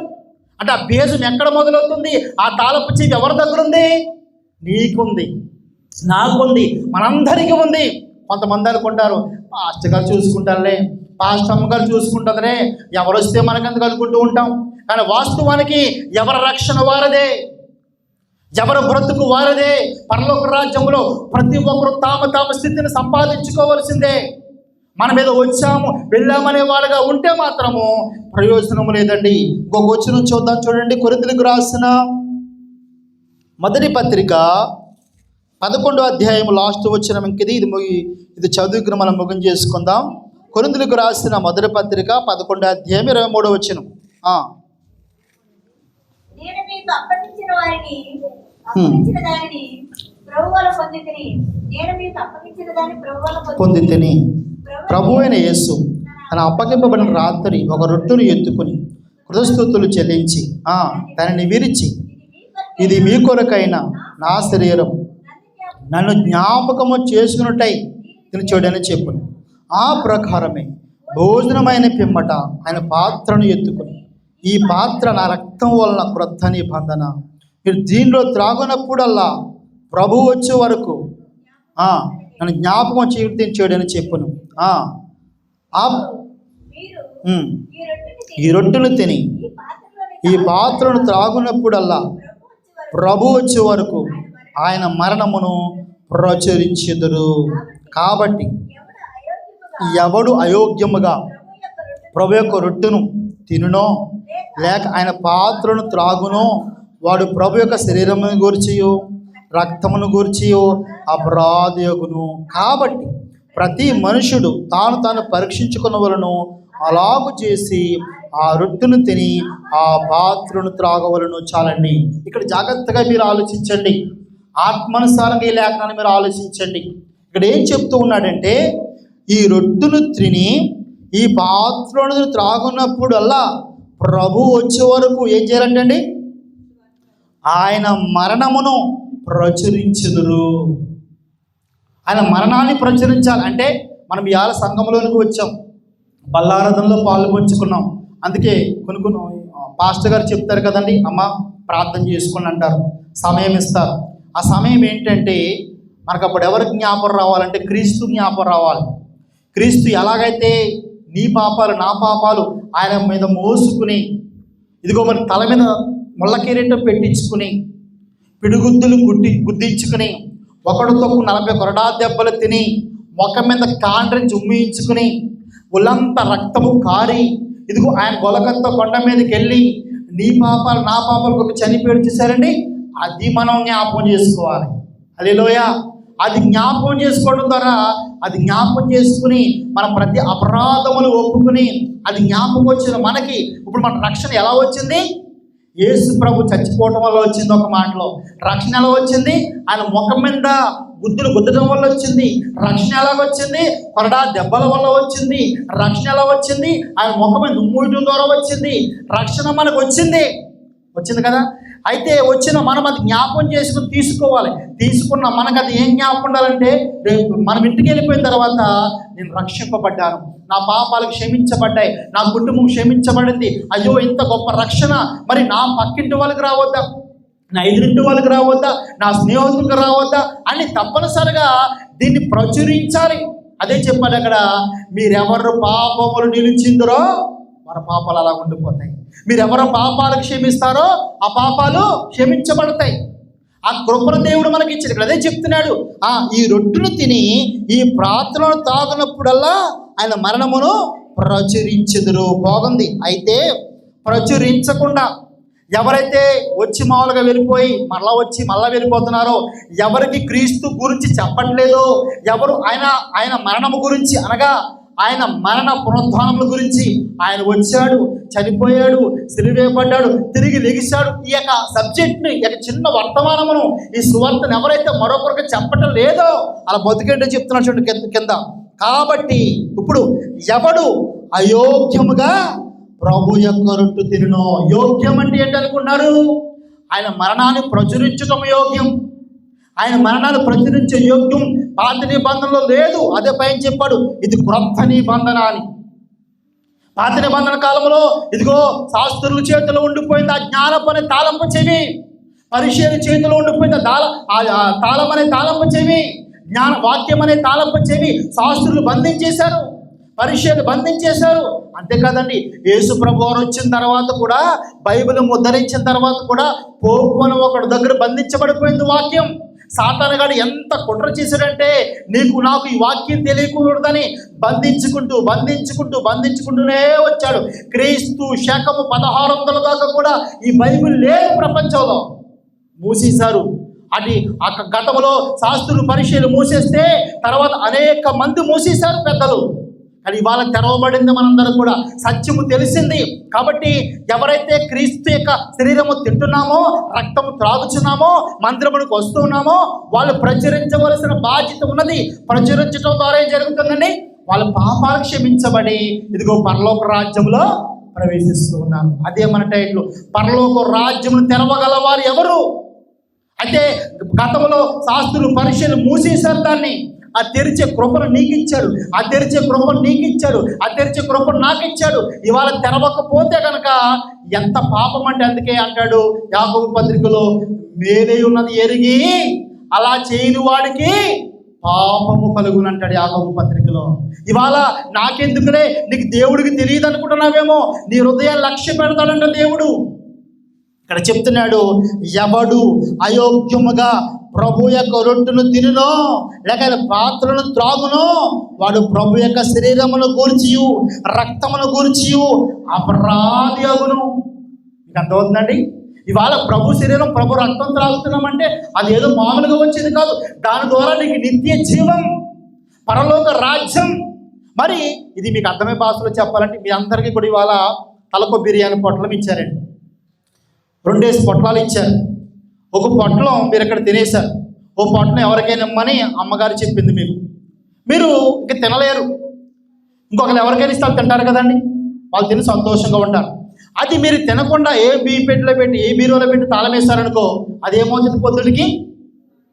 అంటే ఆ బేజం ఎక్కడ మొదలవుతుంది? ఆ తాళపు చెవి ఎవరి దగ్గర ఉంది? నీకుంది, నాకుంది, మనందరికీ ఉంది. కొంతమంది అనుకుంటారు పాస్టర్ గారు చూసుకుంటారులే, పాస్టర్ అమ్మగారు చూసుకుంటుందిలే, ఎవరు వస్తే మనకెందుకు అనుకుంటూ ఉంటాం. కానీ వాస్తవానికి ఎవరి రక్షణ వారదే, ఎవరి బ్రతుకు వారదే. పరలోక రాజ్యంలో ప్రతి ఒక్కరు తాము స్థితిని సంపాదించుకోవాల్సిందే. మనం ఏదో వచ్చాము వెళ్ళామనే వాళ్ళగా ఉంటే మాత్రము ప్రయోజనం లేదండి. ఇంకొక వచనం చూద్దాం చూడండి. కొరింథీయులకు రాసిన మొదటి పత్రిక 11వ అధ్యాయం లాస్ట్ వచనం ఇంకది. ఇది చదువుకుని మనం ముగింపు చేసుకుందాం. కొరింథీయులకు రాసిన మొదటి పత్రిక 11వ అధ్యాయం 23వ వచనం. నేను మీకు అప్పగించిన వారిని అప్పగించిన దానిని ప్రభువుల పొందితిని. నేను మీకు అప్పగించిన దాన్ని ప్రభువుల పొందితిని. ప్రభు అయిన యేసు తన అప్పగింపబడిన రాత్రి ఒక రొట్టెను ఎత్తుకుని కృతస్తుతులు చెల్లించి దానిని విరిచి, ఇది మీ కొరకైన నా శరీరం, నన్ను జ్ఞాపకము చేసుకున్నట్టై తినచూడని చెప్పును. ఆ ప్రకారమే భోజనమైన పిమ్మట ఆయన పాత్రను ఎత్తుకుని, ఈ పాత్ర నా రక్తం వలన క్రొత్త నిబంధన, మీరు దీనిలో త్రాగునప్పుడల్లా ప్రభు వచ్చే వరకు నన్ను జ్ఞాపకం చేయడని చెప్పును. ఈ రొట్టెను తిని ఈ పాత్రను త్రాగునప్పుడల్లా ప్రభు వచ్చే వరకు ఆయన మరణమును ప్రచురించెదరు. కాబట్టి ఎవడు అయోగ్యముగా ప్రభు యొక్క రొట్టెను తినునో లేక ఆయన పాత్రను త్రాగునో వాడు ప్రభు యొక్క శరీరమును గూర్చియో రక్తమును గూర్చియో అపరాధియగును. కాబట్టి ప్రతి మనుషుడు తాను పరీక్షించుకునవలను, అలాగు చేసి ఆ రొట్టెను తిని ఆ పాత్రను త్రాగవలను. చాలండి. ఇక్కడ జాగ్రత్తగా మీరు ఆలోచించండి. ఆత్మానుసారంగా ఈ లేఖనాన్ని మీరు ఆలోచించండి. ఇక్కడ ఏం చెప్తూ ఉన్నాడంటే, ఈ రొట్టెను తిని ఈ పాత్రను త్రాగున్నప్పుడల్లా ప్రభు వచ్చే వరకు ఏం చేయాలంటండి? ఆయన మరణమును ప్రచురించుదురు. ఆయన మరణాన్ని ప్రచురించాలి. అంటే మనం ఇవాళ సంఘంలోనికి వచ్చాం, బల్లారాధనలో పాల్పంచుకున్నాం. అందుకే కొన్ని పాస్టర్ గారు చెప్తారు కదండి, అమ్మ ప్రార్థన చేసుకోండి అంటారు, సమయం ఇస్తారు. ఆ సమయం ఏంటంటే మనకు అప్పుడు ఎవరికి జ్ఞాపకం రావాలంటే క్రీస్తు జ్ఞాపకం రావాలి. క్రీస్తు ఎలాగైతే నీ పాపాలు నా పాపాలు ఆయన మీద మోసుకుని, ఇదిగో మరి తల మీద ముళ్ళ కిరీటం పెట్టించుకుని, పిడిగుద్దులు గుద్దించుకుని, ఒకడితో 40 కొరడా దెబ్బలు తిని, ముఖం మీద కాండ్రించి ఉమ్మించుకుని, ఒళ్ళంతా రక్తము కారి, ఇదిగో ఆయన గొలకత్త కొండ మీదకి వెళ్ళి నీ పాపాలు నా పాపాలు ఒక చనిపోయాడు చూసారండి. అది మనం జ్ఞాపకం చేసుకోవాలి. హల్లెలూయా. అది జ్ఞాపకం చేసుకోవడం ద్వారా, అది జ్ఞాపకం చేసుకుని మన ప్రతి అపరాధములు ఒప్పుకుని, అది జ్ఞాపకం వచ్చిన మనకి ఇప్పుడు మన రక్షణ ఎలా వచ్చింది? యేసు ప్రభు చచ్చిపోవడం వల్ల వచ్చింది. ఒక మాటలో రక్షణ ఎలా వచ్చింది? ఆయన ముఖం మీద గుద్దులు గుద్దడం వల్ల వచ్చింది. రక్షణ ఎలాగ వచ్చింది? కొరడా దెబ్బల వల్ల వచ్చింది. రక్షణ ఎలా వచ్చింది? ఆయన ముఖం మీద ఉమ్మూయటం ద్వారా వచ్చింది. రక్షణ మనకు వచ్చింది కదా. అయితే వచ్చిన మనం అది జ్ఞాపకం చేసుకుని తీసుకోవాలి. తీసుకున్న మనకు అది ఏం జ్ఞాపకం ఉండాలంటే, రేపు మనం ఇంటికి వెళ్ళిపోయిన తర్వాత నేను రక్షింపబడ్డాను, నా పాపాలకు క్షమించబడ్డాయి, నా కుటుంబం క్షమించబడింది, అయ్యో ఇంత గొప్ప రక్షణ మరి నా పక్కింటి వాళ్ళకి రావద్దా, నా ఎదురింటి వాళ్ళకి రావద్దా, నా స్నేహితులకు రావద్దా అని తప్పనిసరిగా దీన్ని ప్రచురించాలి. అదే చెప్పాలి అక్కడ, మీరెవరు పాపములు నిలిచిందరో వారి పాపాలు అలా ఉండిపోతాయి. మీరెవరో పాపాలకు క్షమిస్తారో ఆ పాపాలు క్షమించబడతాయి. ఆ కృపణ దేవుడు మనకి ఇచ్చాడు. ఇక్కడ అదే చెప్తున్నాడు, ఈ రొట్టెను తిని ఈ ప్రార్థనను తాగినప్పుడల్లా ఆయన మరణమును ప్రచురించెదరు. బాగుంది. అయితే ప్రచురించకుండా ఎవరైతే వచ్చి మామూలుగా వెళ్ళిపోయి మళ్ళా వచ్చి మళ్ళా వెళ్ళిపోతున్నారో, ఎవరికి క్రీస్తు గురించి చెప్పట్లేదో, ఎవరు ఆయన మరణము గురించి అనగా ఆయన మరణ పునరుద్ధానముల గురించి, ఆయన వచ్చాడు, చనిపోయాడు, సిలువేయబడ్డాడు, తిరిగి లెగిశాడు, ఈ యొక్క సబ్జెక్ట్ని, ఈ యొక్క చిన్న వర్తమానమును, ఈ సువార్తను ఎవరైతే మరొకరికి చెప్పటం లేదో అలా బతికేంటో చెప్తున్నాడు చూడండి కింద. కాబట్టి ఇప్పుడు ఎవడు అయోగ్యముగా ప్రభు యొక్క రొట్టె తినునో. యోగ్యం అంటే ఏంటనుకున్నారు? ఆయన మరణాన్ని ప్రచురించడం యోగ్యం. ఆయన మరణాన్ని ప్రచురించే యోగ్యం పాత నిబంధనలో లేదు. అదే పైన చెప్పాడు, ఇది క్రొత్త నిబంధన అని. పాత నిబంధన కాలంలో ఇదిగో శాస్త్రుల చేతిలో ఉండిపోయింది ఆ జ్ఞానపు అనే తాళంపు చెవి, పరిశీలన చేతిలో ఉండిపోయింది తాళం అనే తాళంపు చెవి, జ్ఞాన వాక్యం అనే తాళంపు చెవి శాస్త్రులు బంధించేశారు, పరిశీలన బంధించేశారు. అంతేకాదండి, యేసు ప్రభువారు వచ్చిన తర్వాత కూడా, బైబిల్ ముద్రించిన తర్వాత కూడా పోపు అని ఒకటి దగ్గర బంధించబడిపోయింది వాక్యం. సాతానుగాడు ఎంత కుట్ర చేశాడంటే నీకు నాకు ఈ వాక్యం తెలియకూడదని బంధించుకుంటూనే వచ్చాడు. క్రీస్తు శకము 1600 దాకా కూడా ఈ బైబిల్ లేదు ప్రపంచంలో. మూసేశారు. అది గతంలో శాస్త్రులు పరిచయాలు మూసేస్తే తర్వాత అనేక మంది మూసేశారు పెద్దలు. కానీ ఇవాళ తెరవబడింది మనందరూ కూడా, సత్యము తెలిసింది. కాబట్టి ఎవరైతే క్రీస్తు యొక్క శరీరము తింటున్నామో, రక్తము త్రాగుచున్నామో, మందిరమునికి వస్తున్నామో వాళ్ళు ప్రచురించవలసిన బాధ్యత ఉన్నది. ప్రచురించడం ద్వారా ఏం జరుగుతుందండి? వాళ్ళ పాపాలు క్షమించబడి ఇదిగో పరలోక రాజ్యంలో ప్రవేశిస్తూ ఉన్నారు. అదే మన టైటిల్, పరలోక రాజ్యమును తెరవగల వారు ఎవరు? అయితే గతంలో శాస్త్రులు పరిచయాలు మూసేశారు దాన్ని. ఆ తెరిచే కృపను నీకు ఇచ్చాడు, ఆ తెరిచే కృపను నీకు ఇచ్చాడు, ఆ తెరిచే కృపను నాకు ఇచ్చాడు. ఇవాళ తెరవకపోతే కనుక ఎంత పాపం అంటే, అందుకే అంటాడు యాకోబు పత్రికలో, మేలే ఉన్నది ఎరిగి అలా చేయని వాడికి పాపము కలుగును అంటాడు యాకోబు పత్రికలో. ఇవాళ నాకెందుకులే, నీకు దేవుడికి తెలియదు అనుకుంటున్నావేమో, నీ హృదయాన్ని లక్ష్య పెడతాడంట దేవుడు. ఇక్కడ చెప్తున్నాడు, ఎవడు అయోగ్యముగా ప్రభు యొక్క రొట్టెను తినునో లేక పాత్రను త్రాగునో వాడు ప్రభు యొక్క శరీరమును గూర్చియు రక్తమును గూర్చియు అపరాధి అగును. మీకు అర్థమవుతుందండి? ఇవాళ ప్రభు శరీరం ప్రభు రక్తం త్రాగుతున్నామంటే అది ఏదో మామూలుగా వచ్చేది కాదు. దాని ద్వారా నీకు నిత్య జీవం, పరలోక రాజ్యం. మరి ఇది మీకు అర్థమయ్యే భాషలో చెప్పాలంటే, మీ అందరికీ కూడా ఇవాళ తలకో బిర్యానీ పొట్లం ఇచ్చారండి. 2 పొట్లాలు ఇచ్చారు. ఒక పొట్లం మీరు ఇక్కడ తినేశారు, ఓ పొట్లం ఎవరికైనా ఇమ్మని అమ్మగారు చెప్పింది మీకు. మీరు ఇంక తినలేరు, ఇంకొకరు ఎవరికైనా ఇస్తారు తింటారు కదండి, వాళ్ళు తిని సంతోషంగా ఉంటారు. అది మీరు తినకుండా ఏ పెట్టిలో పెట్టి ఏ బీరోలో పెట్టి తాళం వేస్తారనుకో, అదేమవుతుంది? పొద్దుడికి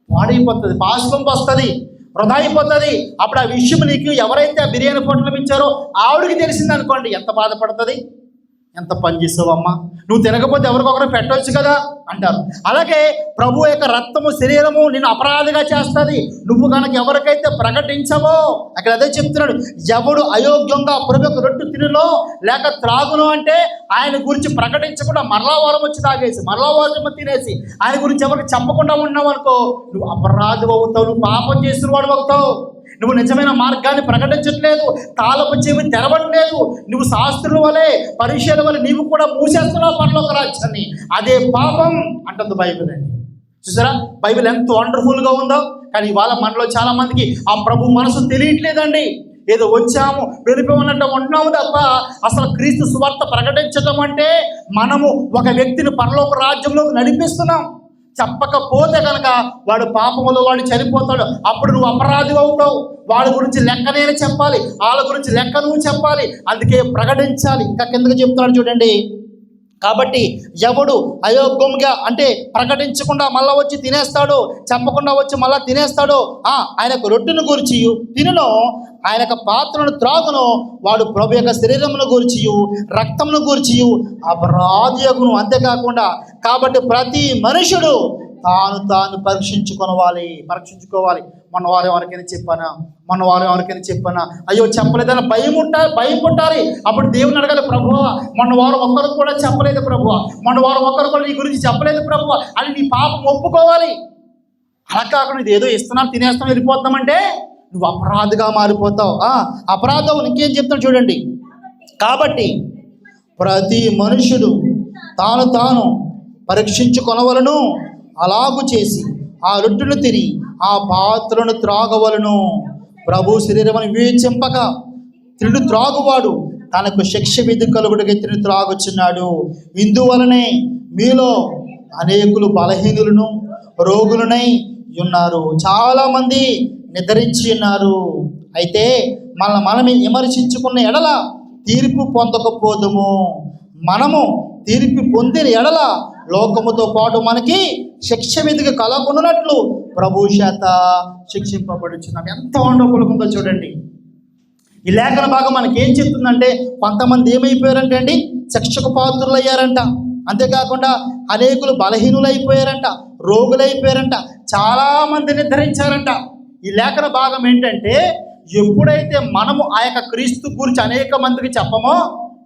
పాడైపోతుంది, పాశం వస్తుంది, వృధా అయిపోతుంది. అప్పుడు ఆ విషయం నీకు ఎవరైతే ఆ బిర్యానీ పొట్లం ఇచ్చారో ఆవిడికి తెలిసింది అనుకోండి, ఎంత బాధపడుతుంది. ఎంత పని చేసావమ్మా, నువ్వు తినకపోతే ఎవరికొకరు పెట్టవచ్చు కదా అంటారు. అలాగే ప్రభు యొక్క రక్తము శరీరము నిన్ను అపరాధిగా చేస్తుంది. నువ్వు కనుక ఎవరికైతే ప్రకటించవో, అక్కడ అదే చెప్తున్నాడు, ఎవడు అయోగ్యంగా ప్రభు యొక్క రొట్టె తినునో లేక త్రాగునో అంటే ఆయన గురించి ప్రకటించకుండా మరలా వారం వచ్చి తాగేసి మరలా వారం తినేసి ఆయన గురించి ఎవరికి చెప్పకుండా ఉన్నావు అనుకో, నువ్వు అపరాధి అవుతావు, నువ్వు పాపం చేసిన వాడు అవుతావు. నువ్వు నిజమైన మార్గాన్ని ప్రకటించట్లేదు, తాళపు చెవి తెరవట్లేదు. నువ్వు శాస్త్రుల వలె పరిచయాల వలె నీవు కూడా మూసేస్తున్నావు పరలోక రాజ్యాన్ని. అదే పాపం అంటుంది బైబిల్ అండి. చూసారా బైబిల్ ఎంత వండర్ఫుల్గా ఉందో. కానీ ఇవాళ మనలో చాలా మందికి ఆ ప్రభు మనసు తెలియట్లేదండి. ఏదో వచ్చాము వెళ్ళిపోమన్నట్టు ఉంటున్నాము తప్ప అసలు క్రీస్తు సువార్త ప్రకటించడం అంటే మనము ఒక వ్యక్తిని పరలోక రాజ్యంలోకి నడిపిస్తున్నాం. చెప్పకపోతే కనుక వాడు పాపములో వాడు చనిపోతాడు. అప్పుడు నువ్వు అపరాధి అవుతావు. వాళ్ళ గురించి లెక్క నేను చెప్పాలి, వాళ్ళ గురించి లెక్క నువ్వు చెప్పాలి. అందుకే ప్రకటించాలి. ఇంకా కిందకి చెప్తున్నాడు చూడండి, కాబట్టి ఎవడు అయోగ్యంగా అంటే ప్రకటించకుండా మళ్ళీ వచ్చి తినేస్తాడో, చెప్పకుండా వచ్చి మళ్ళీ తినేస్తాడో, ఆయనకు రొట్టెను గురించి తినునో ఆయనకు పాత్రను త్రాగునో వాడు ప్రభు యొక్క శరీరమును గూర్చియు రక్తమును గూర్చియు అపరాధి అగును. అంతేకాకుండా కాబట్టి ప్రతి మనుషుడు తాను పరీక్షించుకోవాలి. మన వారు ఎవరికైనా చెప్పానా, అయ్యో చెప్పలేదని భయం పుట్టాలి. అప్పుడు దేవుని అడగాలి, ప్రభువా మొన్న వారు ఒక్కరు కూడా చెప్పలేదు ప్రభువా, మొన్న వారు ఒక్కరు కూడా నీ గురించి చెప్పలేదు ప్రభువా అని నీ పాపం ఒప్పుకోవాలి. అలా కాకుండా ఇది ఏదో ఇస్తున్నాం తినేస్తాం వెళ్ళిపోతామంటే నువ్వు అపరాధిగా మారిపోతావు. అపరాధం ఇంకేం చెప్తాను చూడండి, కాబట్టి ప్రతి మనుషుడు తాను పరీక్షించుకొనవలను, అలాగు చేసి ఆ రొట్టెను తిని ఆ పాత్రను త్రాగవలను. ప్రభు శరీరమును వివేచింపక తిరుడు త్రాగువాడు తనకు శిక్ష విధి కలుగుటకై తిని త్రాగుచున్నాడు. ఇందువలనే మీలో అనేకులు బలహీనులను రోగులనై ఉన్నారు, చాలామంది నిద్రించి ఉన్నారు. అయితే మనమే విమర్శించుకున్న ఎడల తీర్పు పొందకపోదుము. మనము తీర్పు పొందిన ఎడల లోకముతో పాటు మనకి శిక్ష విధికి కలగొన్నట్లు ప్రభు చేత శిక్షింపబడుచున్నాం. ఎంత వండర్ఫుల్గా ఉందో చూడండి. ఈ లేఖన భాగం మనకేం చెప్తుందంటే, కొంతమంది ఏమైపోయారంటే అండి శిక్షకు పాత్రులు అయ్యారంట. అంతేకాకుండా అనేకులు బలహీనులైపోయారంట, రోగులైపోయారంట, చాలామంది నిర్ధరించారంట. ఈ లేఖన భాగం ఏంటంటే, ఎప్పుడైతే మనము ఆ యొక్క క్రీస్తు గురించి అనేక మందికి చెప్పమో,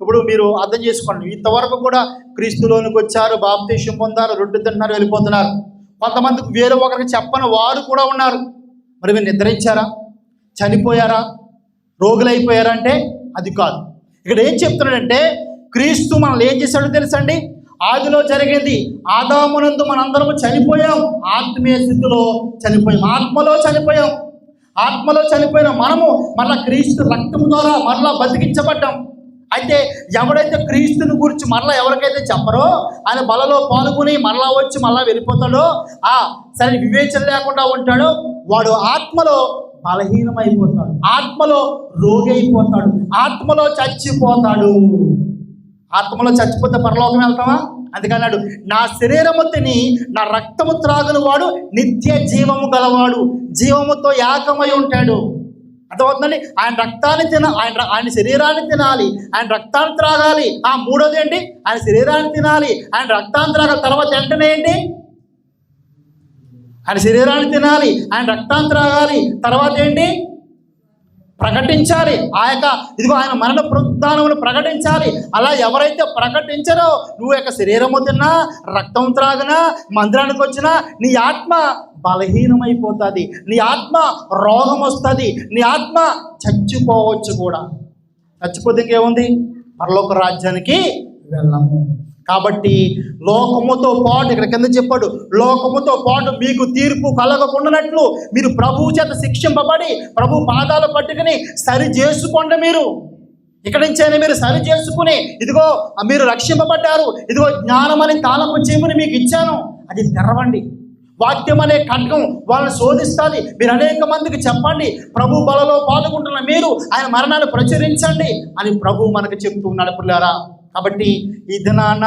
ఇప్పుడు మీరు అర్థం చేసుకోండి, ఇంతవరకు కూడా క్రీస్తులోనికి వచ్చారు, బాప్తీసం పొందారు, రొట్టె తింటున్నారు, వెళ్ళిపోతున్నారు. కొంతమందికి వేరే ఒకరికి చెప్పని వారు కూడా ఉన్నారు. మరి మీరు నిద్రించారా, చనిపోయారా, రోగులైపోయారంటే అది కాదు. ఇక్కడ ఏం చెప్తున్నాడంటే క్రీస్తు మనల్ని ఏం చేశాడో తెలుసండి. ఆదిలో జరిగింది, ఆదామునందు మనందరము చనిపోయాం, ఆత్మీయ స్థితిలో చనిపోయాం, ఆత్మలో చనిపోయిన మనము మరలా క్రీస్తు రక్తం ద్వారా మరలా బతికించబడ్డాం. అయితే ఎవడైతే క్రీస్తుని గురించి మరలా ఎవరికైతే చెప్పరో, ఆయన బలలో పాల్గొని మరలా వచ్చి మరలా వెళ్ళిపోతాడో, సరే వివేచన లేకుండా ఉంటాడో, వాడు ఆత్మలో బలహీనమైపోతాడు, ఆత్మలో రోగి అయిపోతాడు, ఆత్మలో చచ్చిపోతాడు. ఆత్మలో చచ్చిపోతే పరలోకం వెళ్తామా? అందుకన్నాడు, నా శరీరము తిని నా రక్తము త్రాగుని వాడు నిత్య జీవము గలవాడు, జీవముతో ఏకమై ఉంటాడు. అర్థమవుతుందండి. ఆయన రక్తాన్ని ఆయన శరీరాన్ని తినాలి, ఆయన రక్తాన్ని త్రాగాలి. మూడోది ఏంటి? ఆయన శరీరాన్ని తినాలి, ఆయన రక్తాన్ని త్రాగాలి. తర్వాత వెంటనే ఏంటి? ఆయన శరీరాన్ని తినాలి, ఆయన రక్తాన్ని త్రాగాలి. తర్వాత ఏంటి? ప్రకటించాలి. ఇదిగో ఆయన మరణ పునరుద్ధానమును ప్రకటించాలి. అలా ఎవరైతే ప్రకటించారో, నువ్వు యొక్క శరీరము తిన్నా, రక్తం త్రాగినా, మందిరానికి వచ్చినా, నీ ఆత్మ బలహీనమైపోతుంది, నీ ఆత్మ రోగం వస్తుంది, నీ ఆత్మ చచ్చిపోవచ్చు కూడా. చచ్చిపోతే ఇంకేముంది? పరలోక రాజ్యానికి వెళ్ళము. కాబట్టి లోకముతో పాటు, ఇక్కడ కింద చెప్పాడు, లోకముతో పాటు మీకు తీర్పు కలగకుండానట్లు మీరు ప్రభువు చేత శిక్షింపబడి ప్రభు పాదాలు పట్టుకుని సరి చేసుకోండి. మీరు ఇక్కడి నుంచైనా మీరు సరి చేసుకుని, ఇదిగో మీరు రక్షింపబడ్డారు, ఇదిగో జ్ఞానం అనే తాళపు చెవిని మీకు ఇచ్చాను, అది తెరవండి. వాక్యం అనే ఖడ్గం వాళ్ళని శోధిస్తుంది. మీరు అనేక మందికి చెప్పండి, ప్రభు బలలో పాల్గొంటున్న మీరు ఆయన మరణాన్ని ప్రచురించండి అని ప్రభు మనకు చెప్తూ ఉన్నాడు పిల్లారా. కాబట్టి ఈ దినాన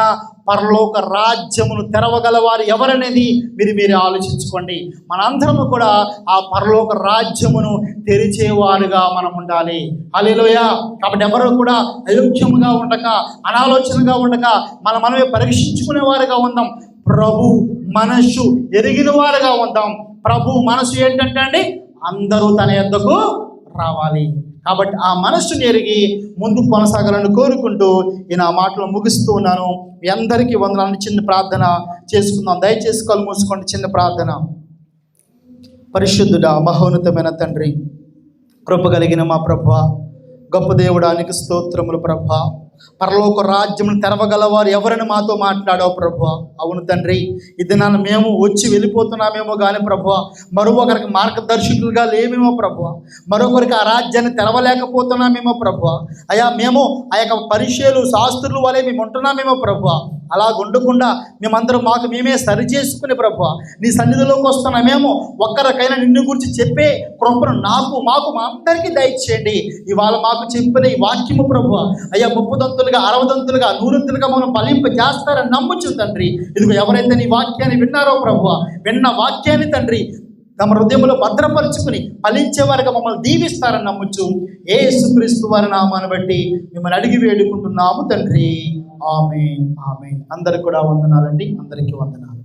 పరలోక రాజ్యమును తెరవగలవారు ఎవరనేది మీరే ఆలోచించుకోండి. మనందరము కూడా ఆ పరలోక రాజ్యమును తెరిచేవారుగా మనం ఉండాలి. హల్లెలూయా. కాబట్టి ఎవరు కూడా అయోగ్యముగా ఉండక, అనాలోచనగా ఉండక మనమే పరీక్షించుకునేవారుగా ఉందాం. ప్రభు మనసు ఎరిగిన వారుగా ఉందాం. ప్రభు మనసు ఏంటంటే అండి, అందరూ తన యొద్దకు రావాలి. కాబట్టి ఆ మనస్సుని ఎరిగి ముందు కొనసాగాలని కోరుకుంటూ నేను ఆ మాటలు ముగిస్తూ ఉన్నాను. మీ అందరికీ వందనాలు. చిన్న ప్రార్థన చేసుకుందాం. దయచేసి కళ్ళు మూసుకోండి. చిన్న ప్రార్థన. పరిశుద్ధుడా, మహోన్నతమైన తండ్రి, కృప కలిగిన మా ప్రభువా, గొప్ప దేవుడానికి స్తోత్రములు ప్రభువా. పరలోక రాజ్యమును తెరవగలవారు ఎవరని మాతో మాట్లాడావు ప్రభువా. అవును తండ్రి, ఇది మేము వచ్చి వెళ్ళిపోతున్నామేమో కానీ ప్రభువా, మరొకరికి మార్గదర్శకులుగా లేమేమో ప్రభువా, మరొకరికి ఆ రాజ్యాన్ని తెరవలేకపోతున్నామేమో ప్రభువా. అయ్యా, మేము ఆ యొక్క పరిచయాలు శాస్త్రులు వలె మేము ఉంటున్నామేమో ప్రభువా. అలా ఉండకుండా మేమందరం మాకు మేమే సరి చేసుకునే ప్రభువా నీ సన్నిధిలోకి వస్తున్నామేమో. ఒక్కరికైనా నిన్ను గురించి చెప్పే కృపను మాకు మా అందరికీ దయచేయండి. ఇవాళ మాకు చెప్పిన ఈ వాక్యము ప్రభువా, అయ్యా, 30దంతులుగా 60దంతులుగా 100దంతులుగా మనం ఫలింప చేస్తారని నమ్ముచు తండ్రి. ఇదిగో ఎవరైతే నీ వాక్యాన్ని విన్నారో ప్రభువా, విన్న వాక్యాన్ని తండ్రి తమ హృదయంలో భద్రపరుచుకుని ఫలించేవారుగా మమ్మల్ని దీవిస్తారని నమ్ముచు యేసుక్రీస్తు వారి నామాన్ని బట్టి మిమ్మల్ని అడిగి వేడుకుంటున్నాము తండ్రి. ఆమేన్. ఆమేన్. అందరికి కూడా వందనాలండి. అందరికీ వందనాలు.